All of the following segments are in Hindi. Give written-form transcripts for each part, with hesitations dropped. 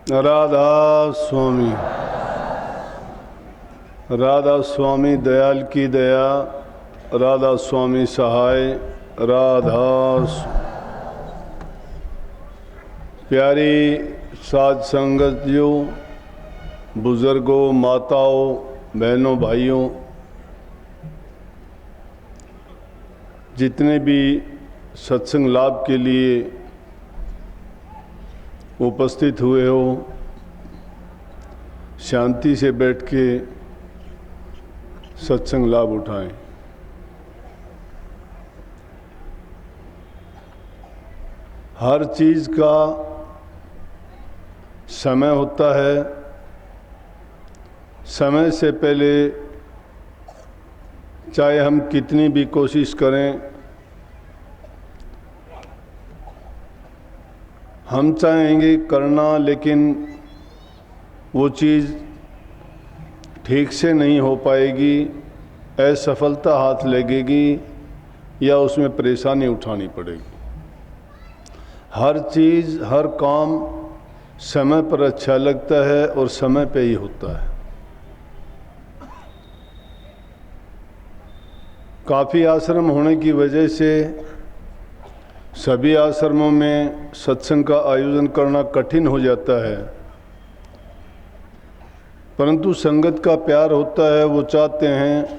राधा स्वामी, राधा स्वामी दयाल की दया, राधा स्वामी सहाय, राधा। प्यारी साध संगतियों, बुजुर्गों, माताओं, बहनों, भाइयों, जितने भी सत्संग लाभ के लिए उपस्थित हुए हो, शांति से बैठ के सत्संग लाभ उठाएं। हर चीज़ का समय होता है। समय से पहले चाहे हम कितनी भी कोशिश करें, हम चाहेंगे करना, लेकिन वो चीज़ ठीक से नहीं हो पाएगी, असफलता हाथ लगेगी या उसमें परेशानी उठानी पड़ेगी। हर चीज़, हर काम समय पर अच्छा लगता है और समय पे ही होता है। काफ़ी आश्रम होने की वजह से सभी आश्रमों में सत्संग का आयोजन करना कठिन हो जाता है, परंतु संगत का प्यार होता है। वो चाहते हैं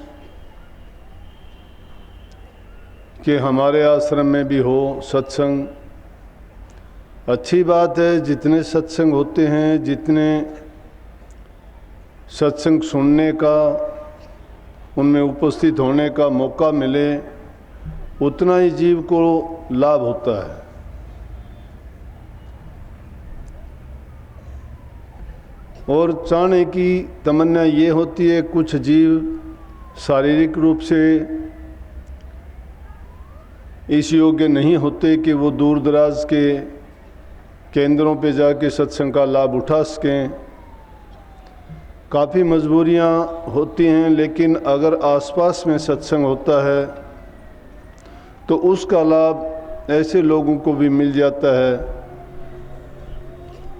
कि हमारे आश्रम में भी हो सत्संग। अच्छी बात है, जितने सत्संग होते हैं, जितने सत्संग सुनने का, उनमें उपस्थित होने का मौका मिले, उतना ही जीव को लाभ होता है। और चाहने की तमन्ना ये होती है, कुछ जीव शारीरिक रूप से इस योग्य नहीं होते कि वो दूर दराज के केंद्रों पे जाके सत्संग का लाभ उठा सकें। काफ़ी मजबूरियां होती हैं, लेकिन अगर आसपास में सत्संग होता है तो उसका लाभ ऐसे लोगों को भी मिल जाता है।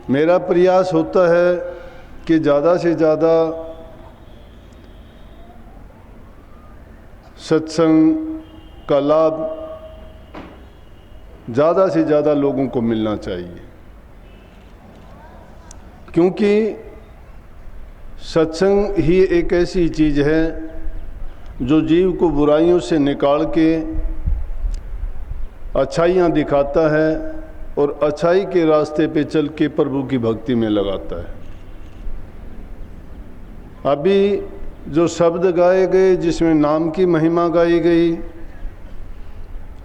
मेरा प्रयास होता है कि ज़्यादा से ज़्यादा सत्संग का लाभ ज़्यादा से ज़्यादा लोगों को मिलना चाहिए, क्योंकि सत्संग ही एक ऐसी चीज़ है जो जीव को बुराइयों से निकाल के अच्छाइयाँ दिखाता है और अच्छाई के रास्ते पे चल के प्रभु की भक्ति में लगाता है। अभी जो शब्द गाए गए, जिसमें नाम की महिमा गाई गई,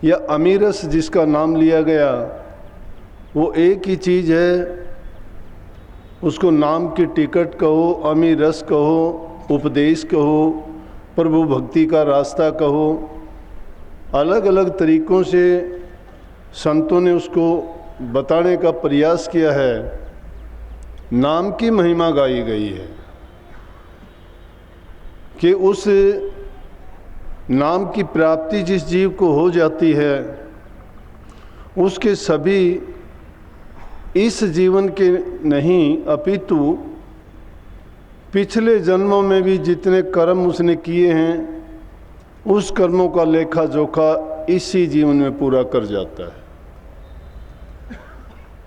या अमीरस जिसका नाम लिया गया, वो एक ही चीज़ है। उसको नाम की टिकट कहो, अमीरस कहो, उपदेश कहो, प्रभु भक्ति का रास्ता कहो, अलग अलग तरीक़ों से संतों ने उसको बताने का प्रयास किया है। नाम की महिमा गाई गई है कि उस नाम की प्राप्ति जिस जीव को हो जाती है, उसके सभी इस जीवन के नहीं अपितु पिछले जन्मों में भी जितने कर्म उसने किए हैं, उस कर्मों का लेखा जोखा इसी जीवन में पूरा कर जाता है।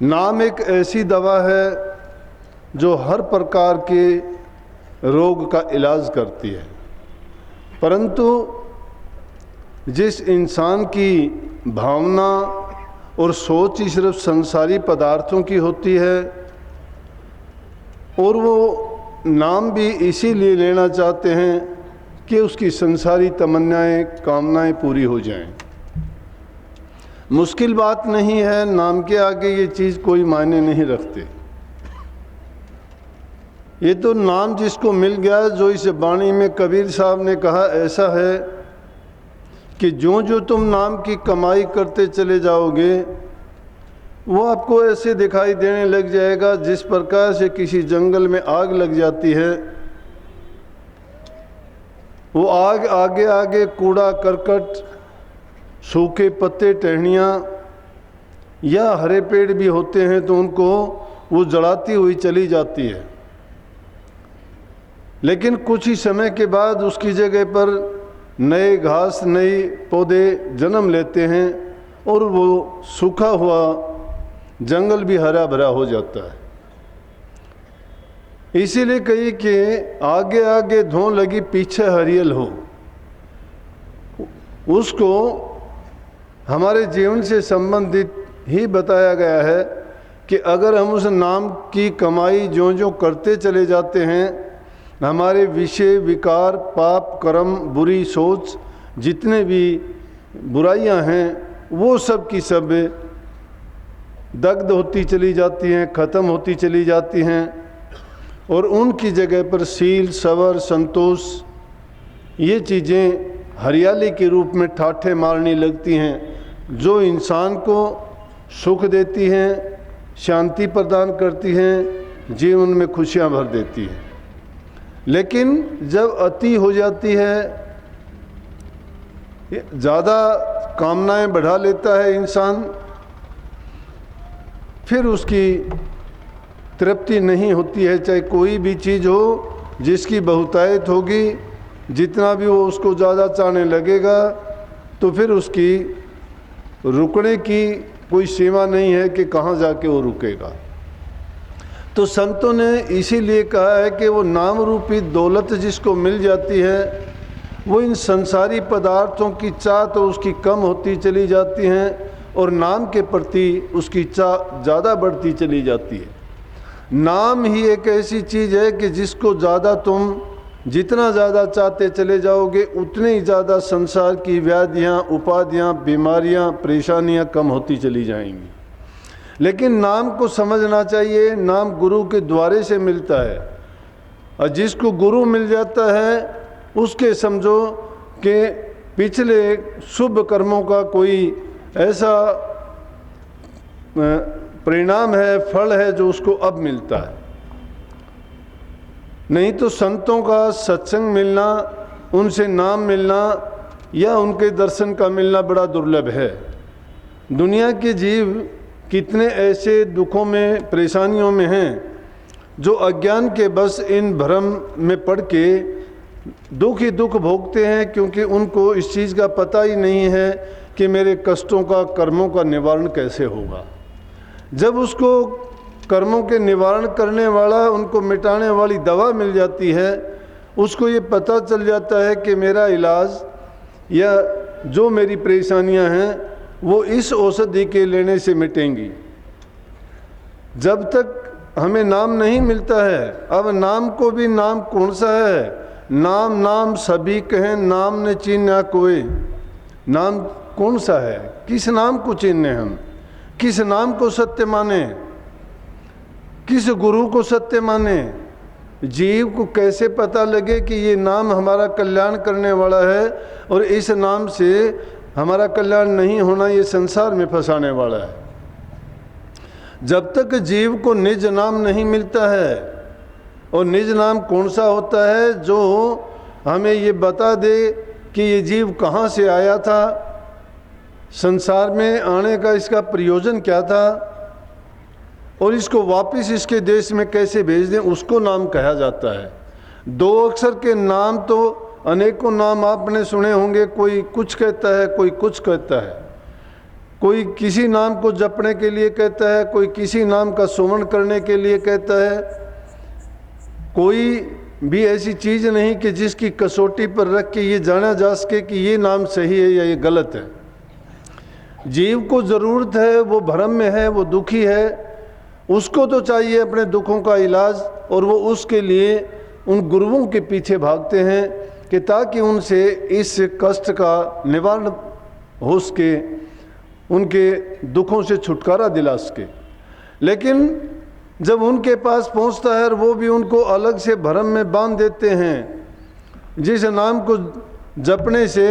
नाम एक ऐसी दवा है जो हर प्रकार के रोग का इलाज करती है, परंतु जिस इंसान की भावना और सोच ही सिर्फ संसारी पदार्थों की होती है, और वो नाम भी इसीलिए लेना चाहते हैं कि उसकी संसारी तमन्नाएं, कामनाएं पूरी हो जाएं। मुश्किल बात नहीं है, नाम के आगे ये चीज़ कोई मायने नहीं रखते। ये तो नाम जिसको मिल गया, जो इस वाणी में कबीर साहब ने कहा ऐसा है कि जो जो तुम नाम की कमाई करते चले जाओगे वो आपको ऐसे दिखाई देने लग जाएगा जिस प्रकार से किसी जंगल में आग लग जाती है। वो आग आगे आगे कूड़ा करकट, सूखे पत्ते, टहनियाँ या हरे पेड़ भी होते हैं तो उनको वो जलाती हुई चली जाती है। लेकिन कुछ ही समय के बाद उसकी जगह पर नए घास, नए पौधे जन्म लेते हैं और वो सूखा हुआ जंगल भी हरा भरा हो जाता है। इसीलिए कही कि आगे आगे धो लगी पीछे हरियल हो। उसको हमारे जीवन से संबंधित ही बताया गया है कि अगर हम उस नाम की कमाई जो जो करते चले जाते हैं, हमारे विषय, विकार, पाप, कर्म, बुरी सोच, जितने भी बुराइयां हैं वो सब की सब दग्ध होती चली जाती हैं, ख़त्म होती चली जाती हैं और उनकी जगह पर सील, सवर, संतोष ये चीज़ें हरियाली के रूप में ठाठे मारने लगती हैं, जो इंसान को सुख देती हैं, शांति प्रदान करती हैं, जीवन में खुशियाँ भर देती हैं। लेकिन जब अति हो जाती है, ज़्यादा कामनाएं बढ़ा लेता है इंसान, फिर उसकी तृप्ति नहीं होती है। चाहे कोई भी चीज़ हो जिसकी बहुतायत होगी, जितना भी वो उसको ज़्यादा चाहने लगेगा तो फिर उसकी रुकने की कोई सीमा नहीं है कि कहाँ जाके वो रुकेगा। तो संतों ने इसीलिए कहा है कि वो नाम रूपी दौलत जिसको मिल जाती है वो इन संसारी पदार्थों की चाह तो उसकी कम होती चली जाती हैं और नाम के प्रति उसकी चाह ज़्यादा बढ़ती चली जाती है। नाम ही एक ऐसी चीज़ है कि जिसको ज़्यादा तुम जितना ज़्यादा चाहते चले जाओगे उतने ही ज़्यादा संसार की व्याधियाँ, उपाधियाँ, बीमारियाँ, परेशानियाँ कम होती चली जाएंगी। लेकिन नाम को समझना चाहिए, नाम गुरु के द्वारे से मिलता है और जिसको गुरु मिल जाता है उसके समझो कि पिछले शुभ कर्मों का कोई ऐसा परिणाम है, फल है जो उसको अब मिलता है। नहीं तो संतों का सत्संग मिलना, उनसे नाम मिलना या उनके दर्शन का मिलना बड़ा दुर्लभ है। दुनिया के जीव कितने ऐसे दुखों में, परेशानियों में हैं जो अज्ञान के बस इन भ्रम में पड़ के दुख ही दुख भोगते हैं, क्योंकि उनको इस चीज़ का पता ही नहीं है कि मेरे कष्टों का, कर्मों का निवारण कैसे होगा। जब उसको कर्मों के निवारण करने वाला, उनको मिटाने वाली दवा मिल जाती है, उसको ये पता चल जाता है कि मेरा इलाज या जो मेरी परेशानियां हैं वो इस औषधि के लेने से मिटेंगी। जब तक हमें नाम नहीं मिलता है, अब नाम को भी नाम कौन सा है, नाम नाम सभी कहें, नाम ने चीन्हा कोई। नाम कौन सा है, किस नाम को चीन्हे हम, किस नाम को सत्य माने, किस गुरु को सत्य माने। जीव को कैसे पता लगे कि ये नाम हमारा कल्याण करने वाला है और इस नाम से हमारा कल्याण नहीं होना, ये संसार में फंसाने वाला है। जब तक जीव को निज नाम नहीं मिलता है, और निज नाम कौन सा होता है, जो हमें ये बता दे कि ये जीव कहाँ से आया था, संसार में आने का इसका प्रयोजन क्या था और इसको वापस इसके देश में कैसे भेज दें, उसको नाम कहा जाता है। दो अक्षर के नाम तो अनेकों नाम आपने सुने होंगे, कोई कुछ कहता है, कोई कुछ कहता है, कोई किसी नाम को जपने के लिए कहता है, कोई किसी नाम का सुमरण करने के लिए कहता है। कोई भी ऐसी चीज़ नहीं कि जिसकी कसौटी पर रख के ये जाना जा सके कि ये नाम सही है या ये गलत है। जीव को ज़रूरत है, वो भ्रम में है, वो दुखी है, उसको तो चाहिए अपने दुखों का इलाज, और वो उसके लिए उन गुरुओं के पीछे भागते हैं कि ताकि उनसे इस कष्ट का निवारण हो सके, उनके दुखों से छुटकारा दिला सके। लेकिन जब उनके पास पहुंचता है और वो भी उनको अलग से भरम में बांध देते हैं। जिस नाम को जपने से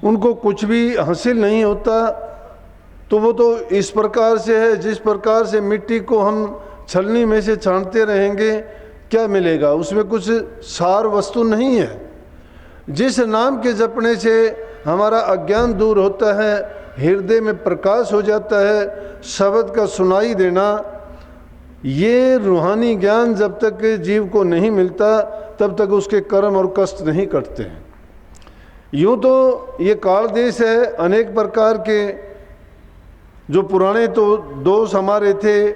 उनको कुछ भी हासिल नहीं होता, तो वो तो इस प्रकार से है जिस प्रकार से मिट्टी को हम छलनी में से छानते रहेंगे, क्या मिलेगा? उसमें कुछ सार वस्तु नहीं है। जिस नाम के जपने से हमारा अज्ञान दूर होता है, हृदय में प्रकाश हो जाता है, शब्द का सुनाई देना, ये रूहानी ज्ञान जब तक जीव को नहीं मिलता तब तक उसके कर्म और कष्ट नहीं कटते हैं। यूँ तो ये काल देश है, अनेक प्रकार के जो पुराने तो दोष हमारे थे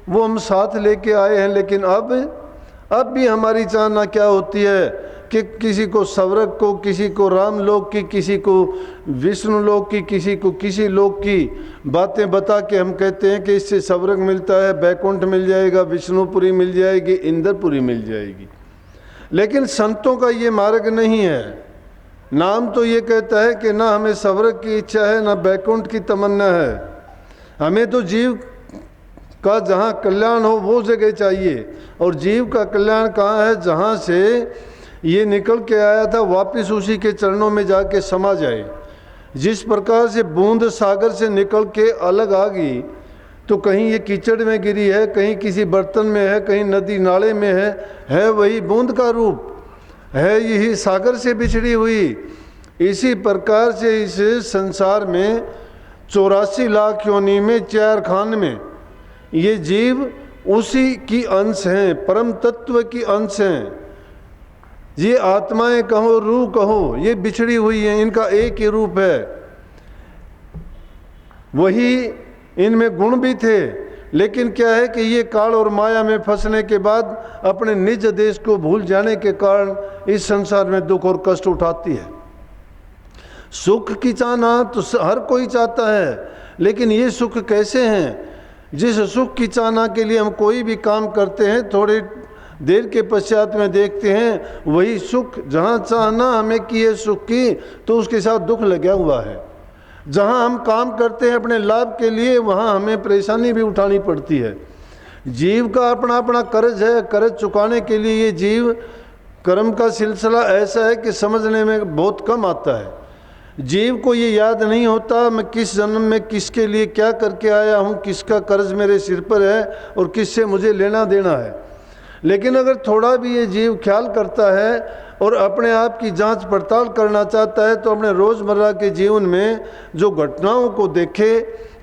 वो हम साथ लेके आए हैं, लेकिन अब भी हमारी चाहना क्या होती है कि किसी को स्वर्ग को, किसी को राम लोक की, किसी को विष्णु लोक की, किसी को किसी लोक की बातें बता के हम कहते हैं कि इससे स्वर्ग मिलता है, बैकुंठ मिल जाएगा, विष्णुपुरी मिल जाएगी, इंद्रपुरी मिल जाएगी। लेकिन संतों का ये मार्ग नहीं है। नाम तो ये कहता है कि ना हमें स्वर्ग की इच्छा है ना बैकुंठ की तमन्ना है, हमें तो जीव का जहाँ कल्याण हो वो जगह चाहिए। और जीव का कल्याण कहाँ है? जहाँ से ये निकल के आया था वापस उसी के चरणों में जाके समा जाए। जिस प्रकार से बूंद सागर से निकल के अलग आ गई, तो कहीं ये कीचड़ में गिरी है, कहीं किसी बर्तन में है, कहीं नदी नाले में है वही बूंद का रूप है, यही सागर से बिछड़ी हुई। इसी प्रकार से इस संसार में 84 लाख योनि में 4 खान में ये जीव उसी की अंश हैं, परम तत्व की अंश हैं। ये आत्माएं कहो, रूह कहो, ये बिछड़ी हुई हैं, इनका एक ही रूप है। वही इनमें गुण भी थे, लेकिन क्या है कि ये काल और माया में फंसने के बाद अपने निज देश को भूल जाने के कारण इस संसार में दुख और कष्ट उठाती है। सुख की चाहना तो हर कोई चाहता है, लेकिन ये सुख कैसे हैं? जिस सुख की चाहना के लिए हम कोई भी काम करते हैं, थोड़ी देर के पश्चात में देखते हैं वही सुख, जहाँ चाहना हमें की है सुख की, तो उसके साथ दुख लगा हुआ है। जहाँ हम काम करते हैं अपने लाभ के लिए, वहाँ हमें परेशानी भी उठानी पड़ती है। जीव का अपना अपना कर्ज है, कर्ज चुकाने के लिए ये जीव, कर्म का सिलसिला ऐसा है कि समझने में बहुत कम आता है। जीव को ये याद नहीं होता मैं किस जन्म में किसके लिए क्या करके आया हूँ, किसका कर्ज मेरे सिर पर है और किससे मुझे लेना देना है। लेकिन अगर थोड़ा भी ये जीव ख्याल करता है और अपने आप की जांच पड़ताल करना चाहता है, तो अपने रोज़मर्रा के जीवन में जो घटनाओं को देखे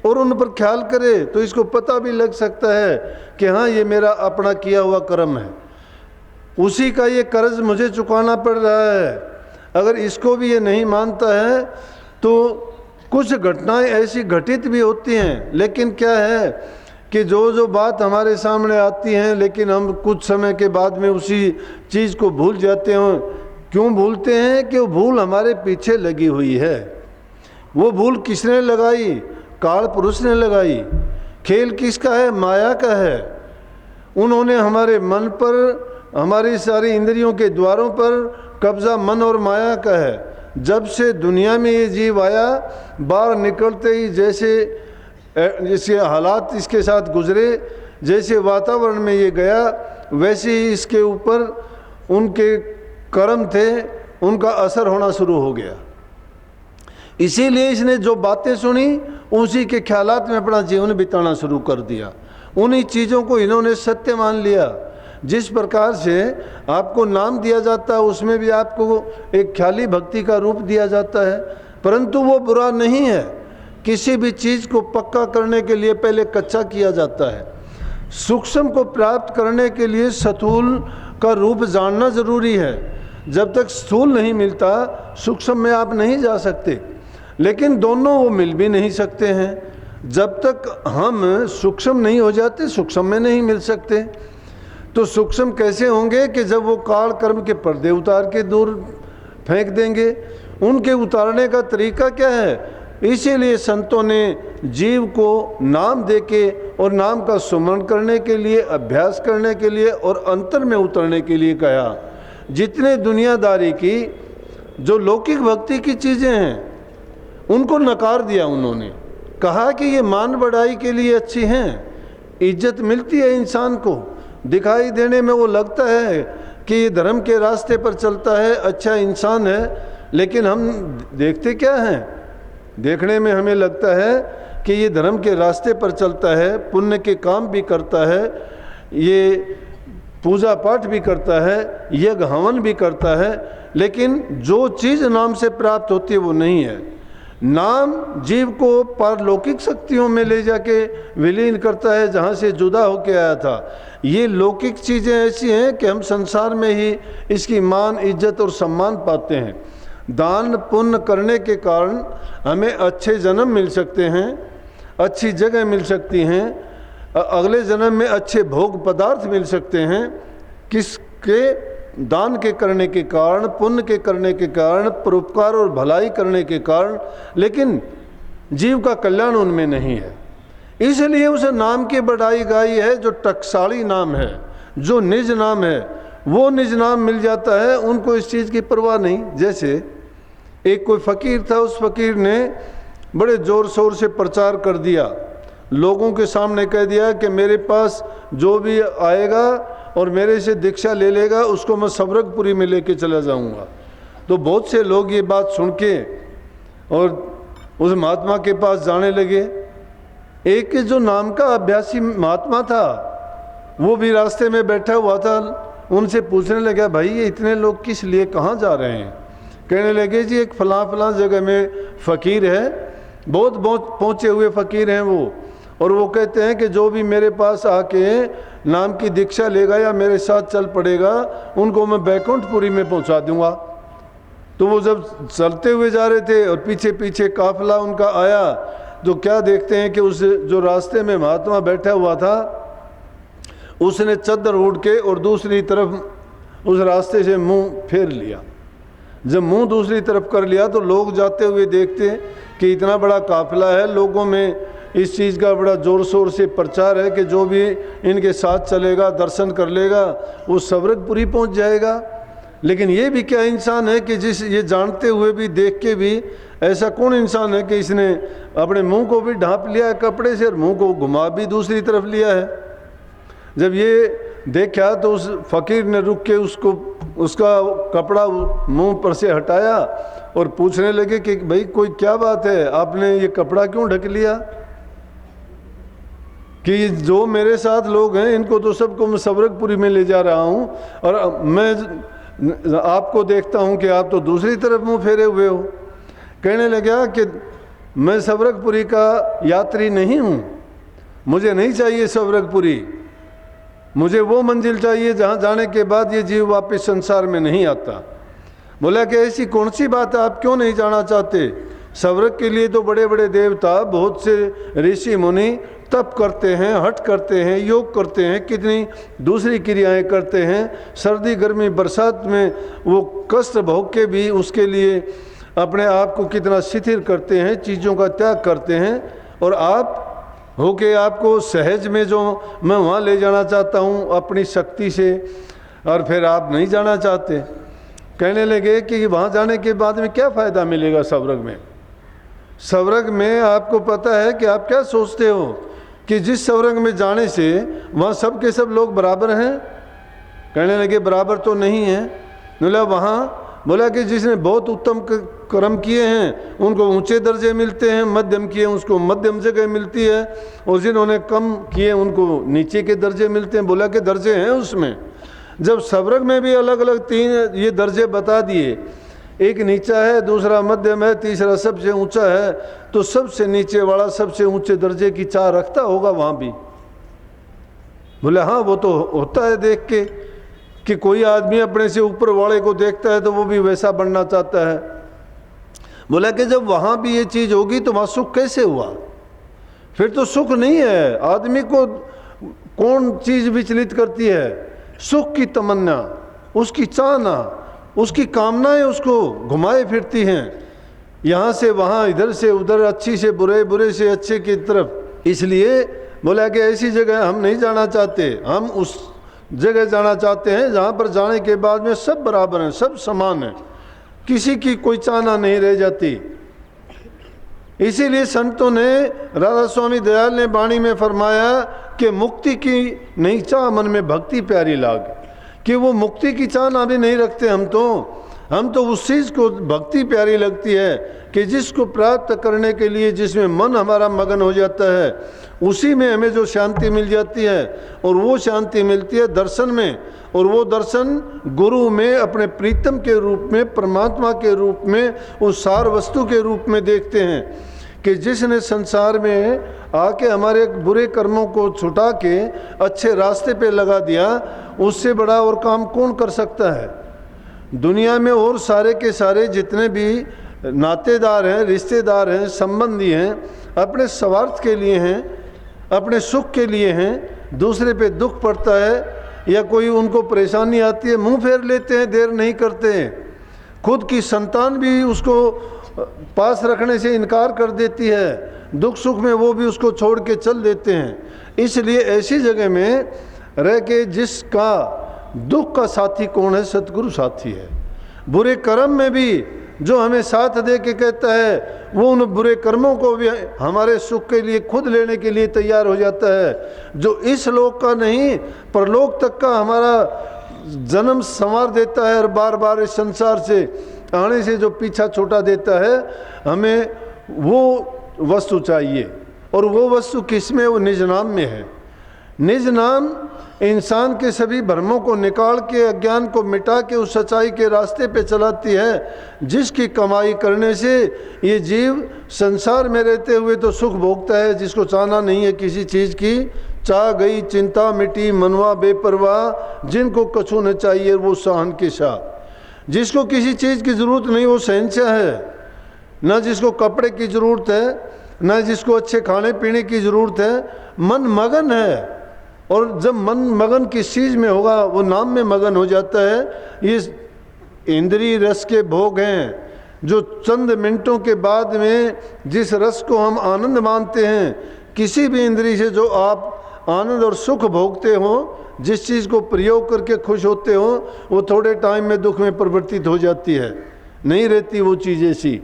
और उन पर ख्याल करे, तो इसको पता भी लग सकता है कि हाँ, ये मेरा अपना किया हुआ कर्म है, उसी का ये कर्ज मुझे चुकाना पड़ रहा है। अगर इसको भी ये नहीं मानता है तो कुछ घटनाएं ऐसी घटित भी होती हैं, लेकिन क्या है कि जो बात हमारे सामने आती हैं, लेकिन हम कुछ समय के बाद में उसी चीज़ को भूल जाते हैं। क्यों भूलते हैं? कि वो भूल हमारे पीछे लगी हुई है। वो भूल किसने लगाई? काल पुरुष ने लगाई। खेल किसका है? माया का है। उन्होंने हमारे मन पर, हमारी सारी इंद्रियों के द्वारों पर कब्जा मन और माया का है। जब से दुनिया में ये जीव आया, बाहर निकलते ही जैसे हालात इसके साथ गुजरे, जैसे वातावरण में ये गया, वैसे ही इसके ऊपर उनके कर्म थे, उनका असर होना शुरू हो गया। इसीलिए इसने जो बातें सुनी उसी के ख्यालात में अपना जीवन बिताना शुरू कर दिया। उन्हीं चीज़ों को इन्होंने सत्य मान लिया। जिस प्रकार से आपको नाम दिया जाता है, उसमें भी आपको एक ख्याली भक्ति का रूप दिया जाता है, परंतु वो बुरा नहीं है। किसी भी चीज़ को पक्का करने के लिए पहले कच्चा किया जाता है। सूक्ष्म को प्राप्त करने के लिए स्थूल का रूप जानना जरूरी है। जब तक स्थूल नहीं मिलता, सूक्ष्म में आप नहीं जा सकते। लेकिन दोनों वो मिल भी नहीं सकते हैं। जब तक हम सूक्ष्म नहीं हो जाते, सूक्ष्म में नहीं मिल सकते। तो सूक्ष्म कैसे होंगे? कि जब वो काल कर्म के पर्दे उतार के दूर फेंक देंगे। उनके उतारने का तरीका क्या है? इसीलिए संतों ने जीव को नाम देके और नाम का सुमरण करने के लिए, अभ्यास करने के लिए और अंतर में उतरने के लिए कहा। जितने दुनियादारी की, जो लौकिक भक्ति की चीज़ें हैं, उनको नकार दिया उन्होंने। कहा कि ये मान बढ़ाई के लिए अच्छी हैं, इज्जत मिलती है इंसान को, दिखाई देने में वो लगता है कि ये धर्म के रास्ते पर चलता है, अच्छा इंसान है, लेकिन हम देखते क्या हैं? देखने में हमें लगता है कि ये धर्म के रास्ते पर चलता है, पुण्य के काम भी करता है, ये पूजा पाठ भी करता है, यज्ञ हवन भी करता है, लेकिन जो चीज़ नाम से प्राप्त होती है वो नहीं है। नाम जीव को पारलौकिक शक्तियों में ले जाके विलीन करता है जहाँ से जुदा होके आया था। ये लौकिक चीज़ें ऐसी हैं कि हम संसार में ही इसकी मान, इज्जत और सम्मान पाते हैं। दान पुण्य करने के कारण हमें अच्छे जन्म मिल सकते हैं, अच्छी जगह मिल सकती हैं, अगले जन्म में अच्छे भोग पदार्थ मिल सकते हैं। किसके? दान के करने के कारण, पुण्य के करने के कारण, परोपकार और भलाई करने के कारण, लेकिन जीव का कल्याण उनमें नहीं है। इसलिए उसे नाम की बढ़ाई गाई है जो टकसाली नाम है, जो निज नाम है, वो निज नाम मिल जाता है, उनको इस चीज़ की परवाह नहीं। जैसे एक कोई फ़कीर था, उस फ़कीर ने बड़े ज़ोर शोर से प्रचार कर दिया, लोगों के सामने कह दिया कि मेरे पास जो भी आएगा और मेरे से दीक्षा ले लेगा उसको मैं सवरगपुरी में लेके चला जाऊंगा। तो बहुत से लोग ये बात सुन के और उस महात्मा के पास जाने लगे। एक जो नाम का अभ्यासी महात्मा था वो भी रास्ते में बैठा हुआ था, उनसे पूछने लगा, भाई ये इतने लोग किस लिए, कहाँ जा रहे हैं? कहने लगे, जी एक फलां जगह में फ़कीर है, बहुत पहुँचे हुए फ़कीर हैं वो, और वो कहते हैं कि जो भी मेरे पास आके नाम की दीक्षा लेगा या मेरे साथ चल पड़ेगा उनको मैं बैकुंठपुरी में पहुंचा दूंगा। तो वो जब चलते हुए जा रहे थे और पीछे पीछे काफिला उनका आया, तो क्या देखते हैं कि उस जो रास्ते में महात्मा बैठा हुआ था उसने चद्दर ओढ़ के और दूसरी तरफ उस रास्ते से मुंह फेर लिया। जब मुंह दूसरी तरफ कर लिया तो लोग जाते हुए देखते कि इतना बड़ा काफिला है, लोगों में इस चीज़ का बड़ा ज़ोर शोर से प्रचार है कि जो भी इनके साथ चलेगा, दर्शन कर लेगा, वो सवरगपुरी पहुंच जाएगा। लेकिन ये भी क्या इंसान है कि जिस ये जानते हुए भी, देख के भी, ऐसा कौन इंसान है कि इसने अपने मुंह को भी ढांप लिया है कपड़े से और मुंह को घुमा भी दूसरी तरफ लिया है। जब ये देखा तो उस फ़कीर ने रुक के उसका कपड़ा मुंह पर से हटाया और पूछने लगे कि भाई कोई क्या बात है, आपने ये कपड़ा क्यों ढक लिया? कि जो मेरे साथ लोग हैं इनको तो सबको मैं सवरगपुरी में ले जा रहा हूँ और मैं आपको देखता हूँ कि आप तो दूसरी तरफ मुंह फेरे हुए हो। कहने लगा कि मैं सवरगपुरी का यात्री नहीं हूँ, मुझे नहीं चाहिए सवरगपुरी, मुझे वो मंजिल चाहिए जहाँ जाने के बाद ये जीव वापस संसार में नहीं आता। बोला कि ऐसी कौन सी बात है, आप क्यों नहीं जाना चाहते? सवरग के लिए तो बड़े बड़े देवता, बहुत से ऋषि मुनि तप करते हैं, हठ करते हैं, योग करते हैं, कितनी दूसरी क्रियाएं करते हैं, सर्दी गर्मी बरसात में वो कष्ट भोग के भी उसके लिए अपने आप को कितना शिथिल करते हैं, चीज़ों का त्याग करते हैं, और आप होके आपको सहज में जो मैं वहाँ ले जाना चाहता हूँ अपनी शक्ति से, और फिर आप नहीं जाना चाहते। कहने लगे कि वहाँ जाने के बाद में क्या फ़ायदा मिलेगा सवरग में? सवरग में आपको पता है कि आप क्या सोचते हो कि जिस सवरग में जाने से वहाँ सब के सब लोग बराबर हैं? कहने लगे बराबर तो नहीं है। बोला वहाँ, बोला कि जिसने बहुत उत्तम कर्म किए हैं उनको ऊंचे दर्जे मिलते हैं, मध्यम किए उसको मध्यम जगह मिलती है, और जिन्होंने कम किए उनको नीचे के दर्जे मिलते हैं। बोला कि दर्जे हैं उसमें। जब सवरग में भी अलग अलग 3 ये दर्जे बता दिए, एक नीचा है, दूसरा मध्यम है, तीसरा सबसे ऊंचा है, तो सबसे नीचे वाला सबसे ऊंचे दर्जे की चाह रखता होगा वहाँ भी? बोले हाँ, वो तो होता है देख के कि कोई आदमी अपने से ऊपर वाले को देखता है तो वो भी वैसा बनना चाहता है। बोला कि जब वहाँ भी ये चीज़ होगी तो वहाँ सुख कैसे हुआ? फिर तो सुख नहीं है। आदमी को कौन चीज़ विचलित करती है? सुख की तमन्ना, उसकी चाहना, उसकी कामनाएं उसको घुमाए फिरती हैं, यहाँ से वहाँ, इधर से उधर, अच्छी से बुरे, बुरे से अच्छे की तरफ। इसलिए बोला कि ऐसी जगह हम नहीं जाना चाहते, हम उस जगह जाना चाहते हैं जहाँ पर जाने के बाद में सब बराबर हैं, सब समान हैं, किसी की कोई चाहना नहीं रह जाती। इसीलिए संतों ने, राधा स्वामी दयाल ने वाणी में फरमाया कि मुक्ति की नहीं चाह मन में भक्ति प्यारी लागे, कि वो मुक्ति की चाह ना भी नहीं रखते हम तो उस चीज़ को भक्ति प्यारी लगती है कि जिसको प्राप्त करने के लिए जिसमें मन हमारा मगन हो जाता है, उसी में हमें जो शांति मिल जाती है। और वो शांति मिलती है दर्शन में, और वो दर्शन गुरु में अपने प्रीतम के रूप में, परमात्मा के रूप में, उस सार वस्तु के रूप में देखते हैं कि जिसने संसार में आके हमारे बुरे कर्मों को छुटा के अच्छे रास्ते पे लगा दिया, उससे बड़ा और काम कौन कर सकता है दुनिया में। और सारे के सारे जितने भी नातेदार हैं, रिश्तेदार हैं, संबंधी हैं, अपने स्वार्थ के लिए हैं, अपने सुख के लिए हैं। दूसरे पे दुख पड़ता है या कोई उनको परेशानी आती है, मुंह फेर लेते हैं, देर नहीं करते हैं। खुद की संतान भी उसको पास रखने से इनकार कर देती है, दुख सुख में वो भी उसको छोड़ के चल देते हैं। इसलिए ऐसी जगह में रह के जिसका दुख का साथी कौन है? सतगुरु साथी है। बुरे कर्म में भी जो हमें साथ दे के कहता है, वो उन बुरे कर्मों को भी हमारे सुख के लिए खुद लेने के लिए तैयार हो जाता है। जो इस लोक का नहीं परलोक तक का हमारा जन्म संवार देता है और बार बार इस संसार से आने से जो पीछा छुटा देता है, हमें वो वस्तु चाहिए। और वो वस्तु किस में? वो निज नाम में है। निज नाम इंसान के सभी भ्रमों को निकाल के, अज्ञान को मिटा के उस सच्चाई के रास्ते पे चलाती है, जिसकी कमाई करने से ये जीव संसार में रहते हुए तो सुख भोगता है, जिसको चाहना नहीं है किसी चीज़ की। चाह गई चिंता मिटी मनवा बेपरवाह, जिनको कछु न चाहिए वो सहन के शाह। जिसको किसी चीज़ की ज़रूरत नहीं वो शहंशाह है, न जिसको कपड़े की ज़रूरत है, न जिसको अच्छे खाने पीने की ज़रूरत है। मन मगन है, और जब मन मगन किस चीज़ में होगा, वो नाम में मगन हो जाता है। ये इंद्रिय रस के भोग हैं, जो चंद मिनटों के बाद में जिस रस को हम आनंद मानते हैं, किसी भी इंद्रिय से जो आप आनंद और सुख भोगते हो, जिस चीज़ को प्रयोग करके खुश होते हो, वो थोड़े टाइम में दुख में परिवर्तित हो जाती है, नहीं रहती वो चीज़ ऐसी।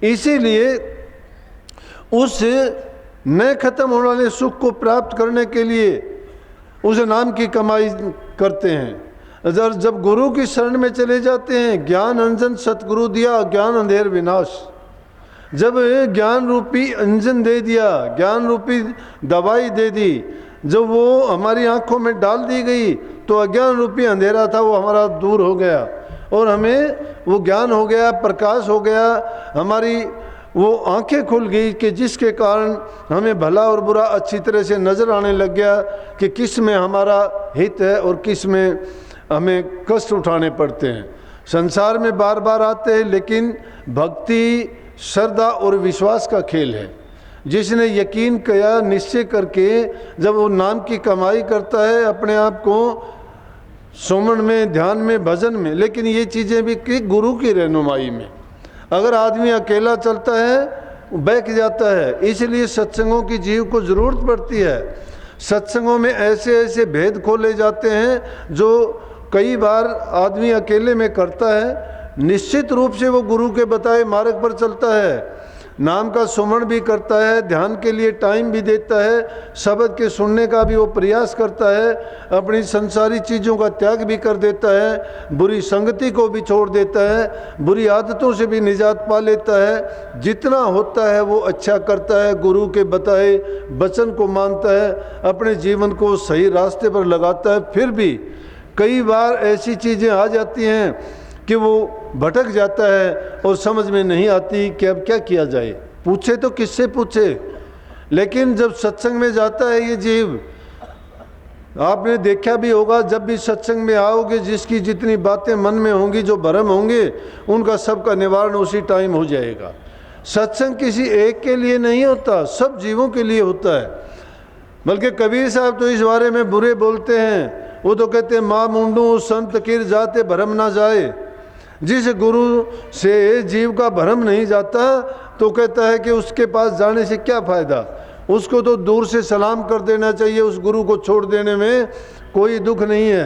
इसीलिए उस न खत्म होने वाले सुख को प्राप्त करने के लिए उस नाम की कमाई करते हैं। जब गुरु की शरण में चले जाते हैं, ज्ञान अंजन सतगुरु दिया, ज्ञान अंधेर विनाश। जब ज्ञान रूपी अंजन दे दिया, ज्ञान रूपी दवाई दे दी, जब वो हमारी आंखों में डाल दी गई, तो अज्ञान रूपी अंधेरा था वो हमारा दूर हो गया, और हमें वो ज्ञान हो गया, प्रकाश हो गया, हमारी वो आंखें खुल गई कि जिसके कारण हमें भला और बुरा अच्छी तरह से नज़र आने लग गया कि किस में हमारा हित है और किस में हमें कष्ट उठाने पड़ते हैं। संसार में बार बार आते हैं, लेकिन भक्ति श्रद्धा और विश्वास का खेल है। जिसने यकीन किया, निश्चय करके जब वो नाम की कमाई करता है, अपने आप को सुमन में, ध्यान में, भजन में, लेकिन ये चीज़ें भी गुरु की रहनुमाई में। अगर आदमी अकेला चलता है बहक जाता है। इसलिए सत्संगों की जीव को ज़रूरत पड़ती है। सत्संगों में ऐसे ऐसे भेद खोले जाते हैं जो कई बार आदमी अकेले में करता है। निश्चित रूप से वो गुरु के बताए मार्ग पर चलता है, नाम का सुमरण भी करता है, ध्यान के लिए टाइम भी देता है, शब्द के सुनने का भी वो प्रयास करता है, अपनी संसारी चीज़ों का त्याग भी कर देता है, बुरी संगति को भी छोड़ देता है, बुरी आदतों से भी निजात पा लेता है। जितना होता है वो अच्छा करता है, गुरु के बताए वचन को मानता है, अपने जीवन को सही रास्ते पर लगाता है। फिर भी कई बार ऐसी चीज़ें आ जाती हैं कि वो भटक जाता है और समझ में नहीं आती कि अब क्या किया जाए। पूछे तो किससे पूछे। लेकिन जब सत्संग में जाता है ये जीव, आपने देखा भी होगा, जब भी सत्संग में आओगे, जिसकी जितनी बातें मन में होंगी, जो भ्रम होंगे, उनका सबका निवारण उसी टाइम हो जाएगा। सत्संग किसी एक के लिए नहीं होता, सब जीवों के लिए होता है। बल्कि कबीर साहब तो इस बारे में बुरे बोलते हैं। वो तो कहते हैं, माँ मुंडू संत किर जाते भ्रम ना जाए। जिस गुरु से जीव का भ्रम नहीं जाता, तो कहता है कि उसके पास जाने से क्या फ़ायदा, उसको तो दूर से सलाम कर देना चाहिए। उस गुरु को छोड़ देने में कोई दुख नहीं है।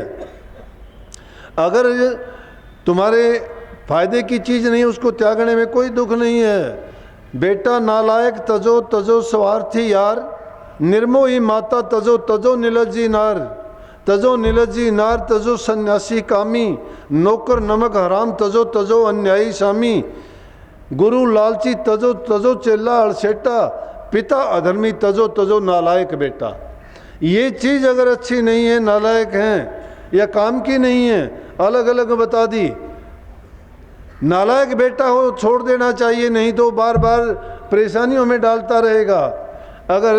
अगर तुम्हारे फायदे की चीज़ नहीं, उसको त्यागने में कोई दुख नहीं है। बेटा नालायक तजो तजो स्वार्थी यार, निर्मोही माता तजो तजो निलज्जी नार, तजो निलज्जी नार तजो सन्यासी कामी, नौकर नमक हराम तजो तजो अन्यायी स्वामी, गुरु लालची तजो तजो चेला अड़सेटा, पिता अधर्मी तजो तजो नालायक बेटा। ये चीज़ अगर अच्छी नहीं है, नालायक हैं या काम की नहीं है, अलग अलग बता दी। नालायक बेटा हो छोड़ देना चाहिए, नहीं तो बार बार परेशानियों में डालता रहेगा। अगर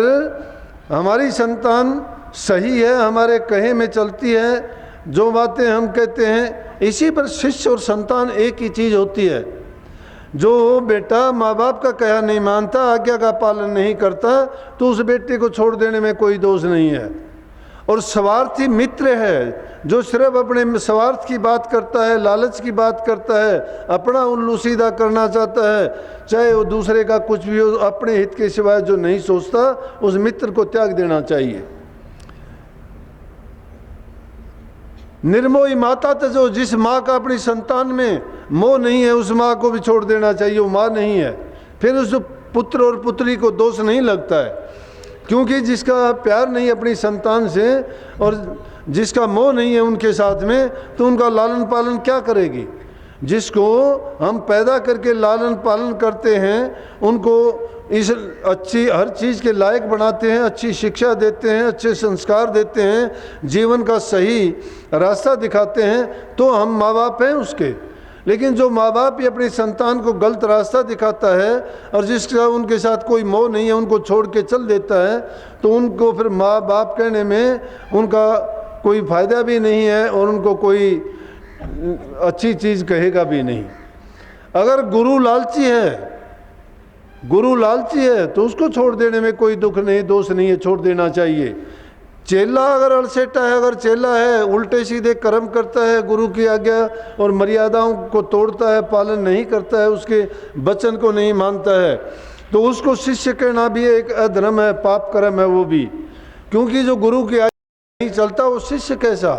हमारी संतान सही है, हमारे कहे में चलती है, जो बातें हम कहते हैं, इसी पर शिष्य और संतान एक ही चीज़ होती है। जो बेटा माँ बाप का कहा नहीं मानता, आज्ञा का पालन नहीं करता, तो उस बेटे को छोड़ देने में कोई दोष नहीं है। और स्वार्थी मित्र है, जो सिर्फ अपने स्वार्थ की बात करता है, लालच की बात करता है, अपना उल्लू सीधा करना चाहता है, चाहे वो दूसरे का कुछ भी हो, अपने हित के सिवाय जो नहीं सोचता, उस मित्र को त्याग देना चाहिए। निर्मोही माता तजो, जिस माँ का अपनी संतान में मोह नहीं है, उस माँ को भी छोड़ देना चाहिए, वो माँ नहीं है। फिर उस पुत्र और पुत्री को दोष नहीं लगता है, क्योंकि जिसका प्यार नहीं अपनी संतान से और जिसका मोह नहीं है उनके साथ में, तो उनका लालन पालन क्या करेगी। जिसको हम पैदा करके लालन पालन करते हैं, उनको इस अच्छी हर चीज़ के लायक बनाते हैं, अच्छी शिक्षा देते हैं, अच्छे संस्कार देते हैं, जीवन का सही रास्ता दिखाते हैं, तो हम माँ बाप हैं उसके। लेकिन जो माँ बाप ही अपनी संतान को गलत रास्ता दिखाता है और जिसका उनके साथ कोई मोह नहीं है, उनको छोड़ के चल देता है, तो उनको फिर माँ बाप कहने में उनका कोई फ़ायदा भी नहीं है और उनको कोई अच्छी चीज़ कहेगा भी नहीं। अगर गुरु लालची है तो उसको छोड़ देने में कोई दुख नहीं, दोष नहीं है, छोड़ देना चाहिए। चेला अगर अड़सेटा है, अगर चेला है उल्टे सीधे कर्म करता है, गुरु की आज्ञा और मर्यादाओं को तोड़ता है, पालन नहीं करता है, उसके वचन को नहीं मानता है, तो उसको शिष्य कहना भी एक अधर्म है, पाप कर्म है वो भी। क्योंकि जो गुरु की आज्ञा नहीं चलता वो शिष्य कैसा?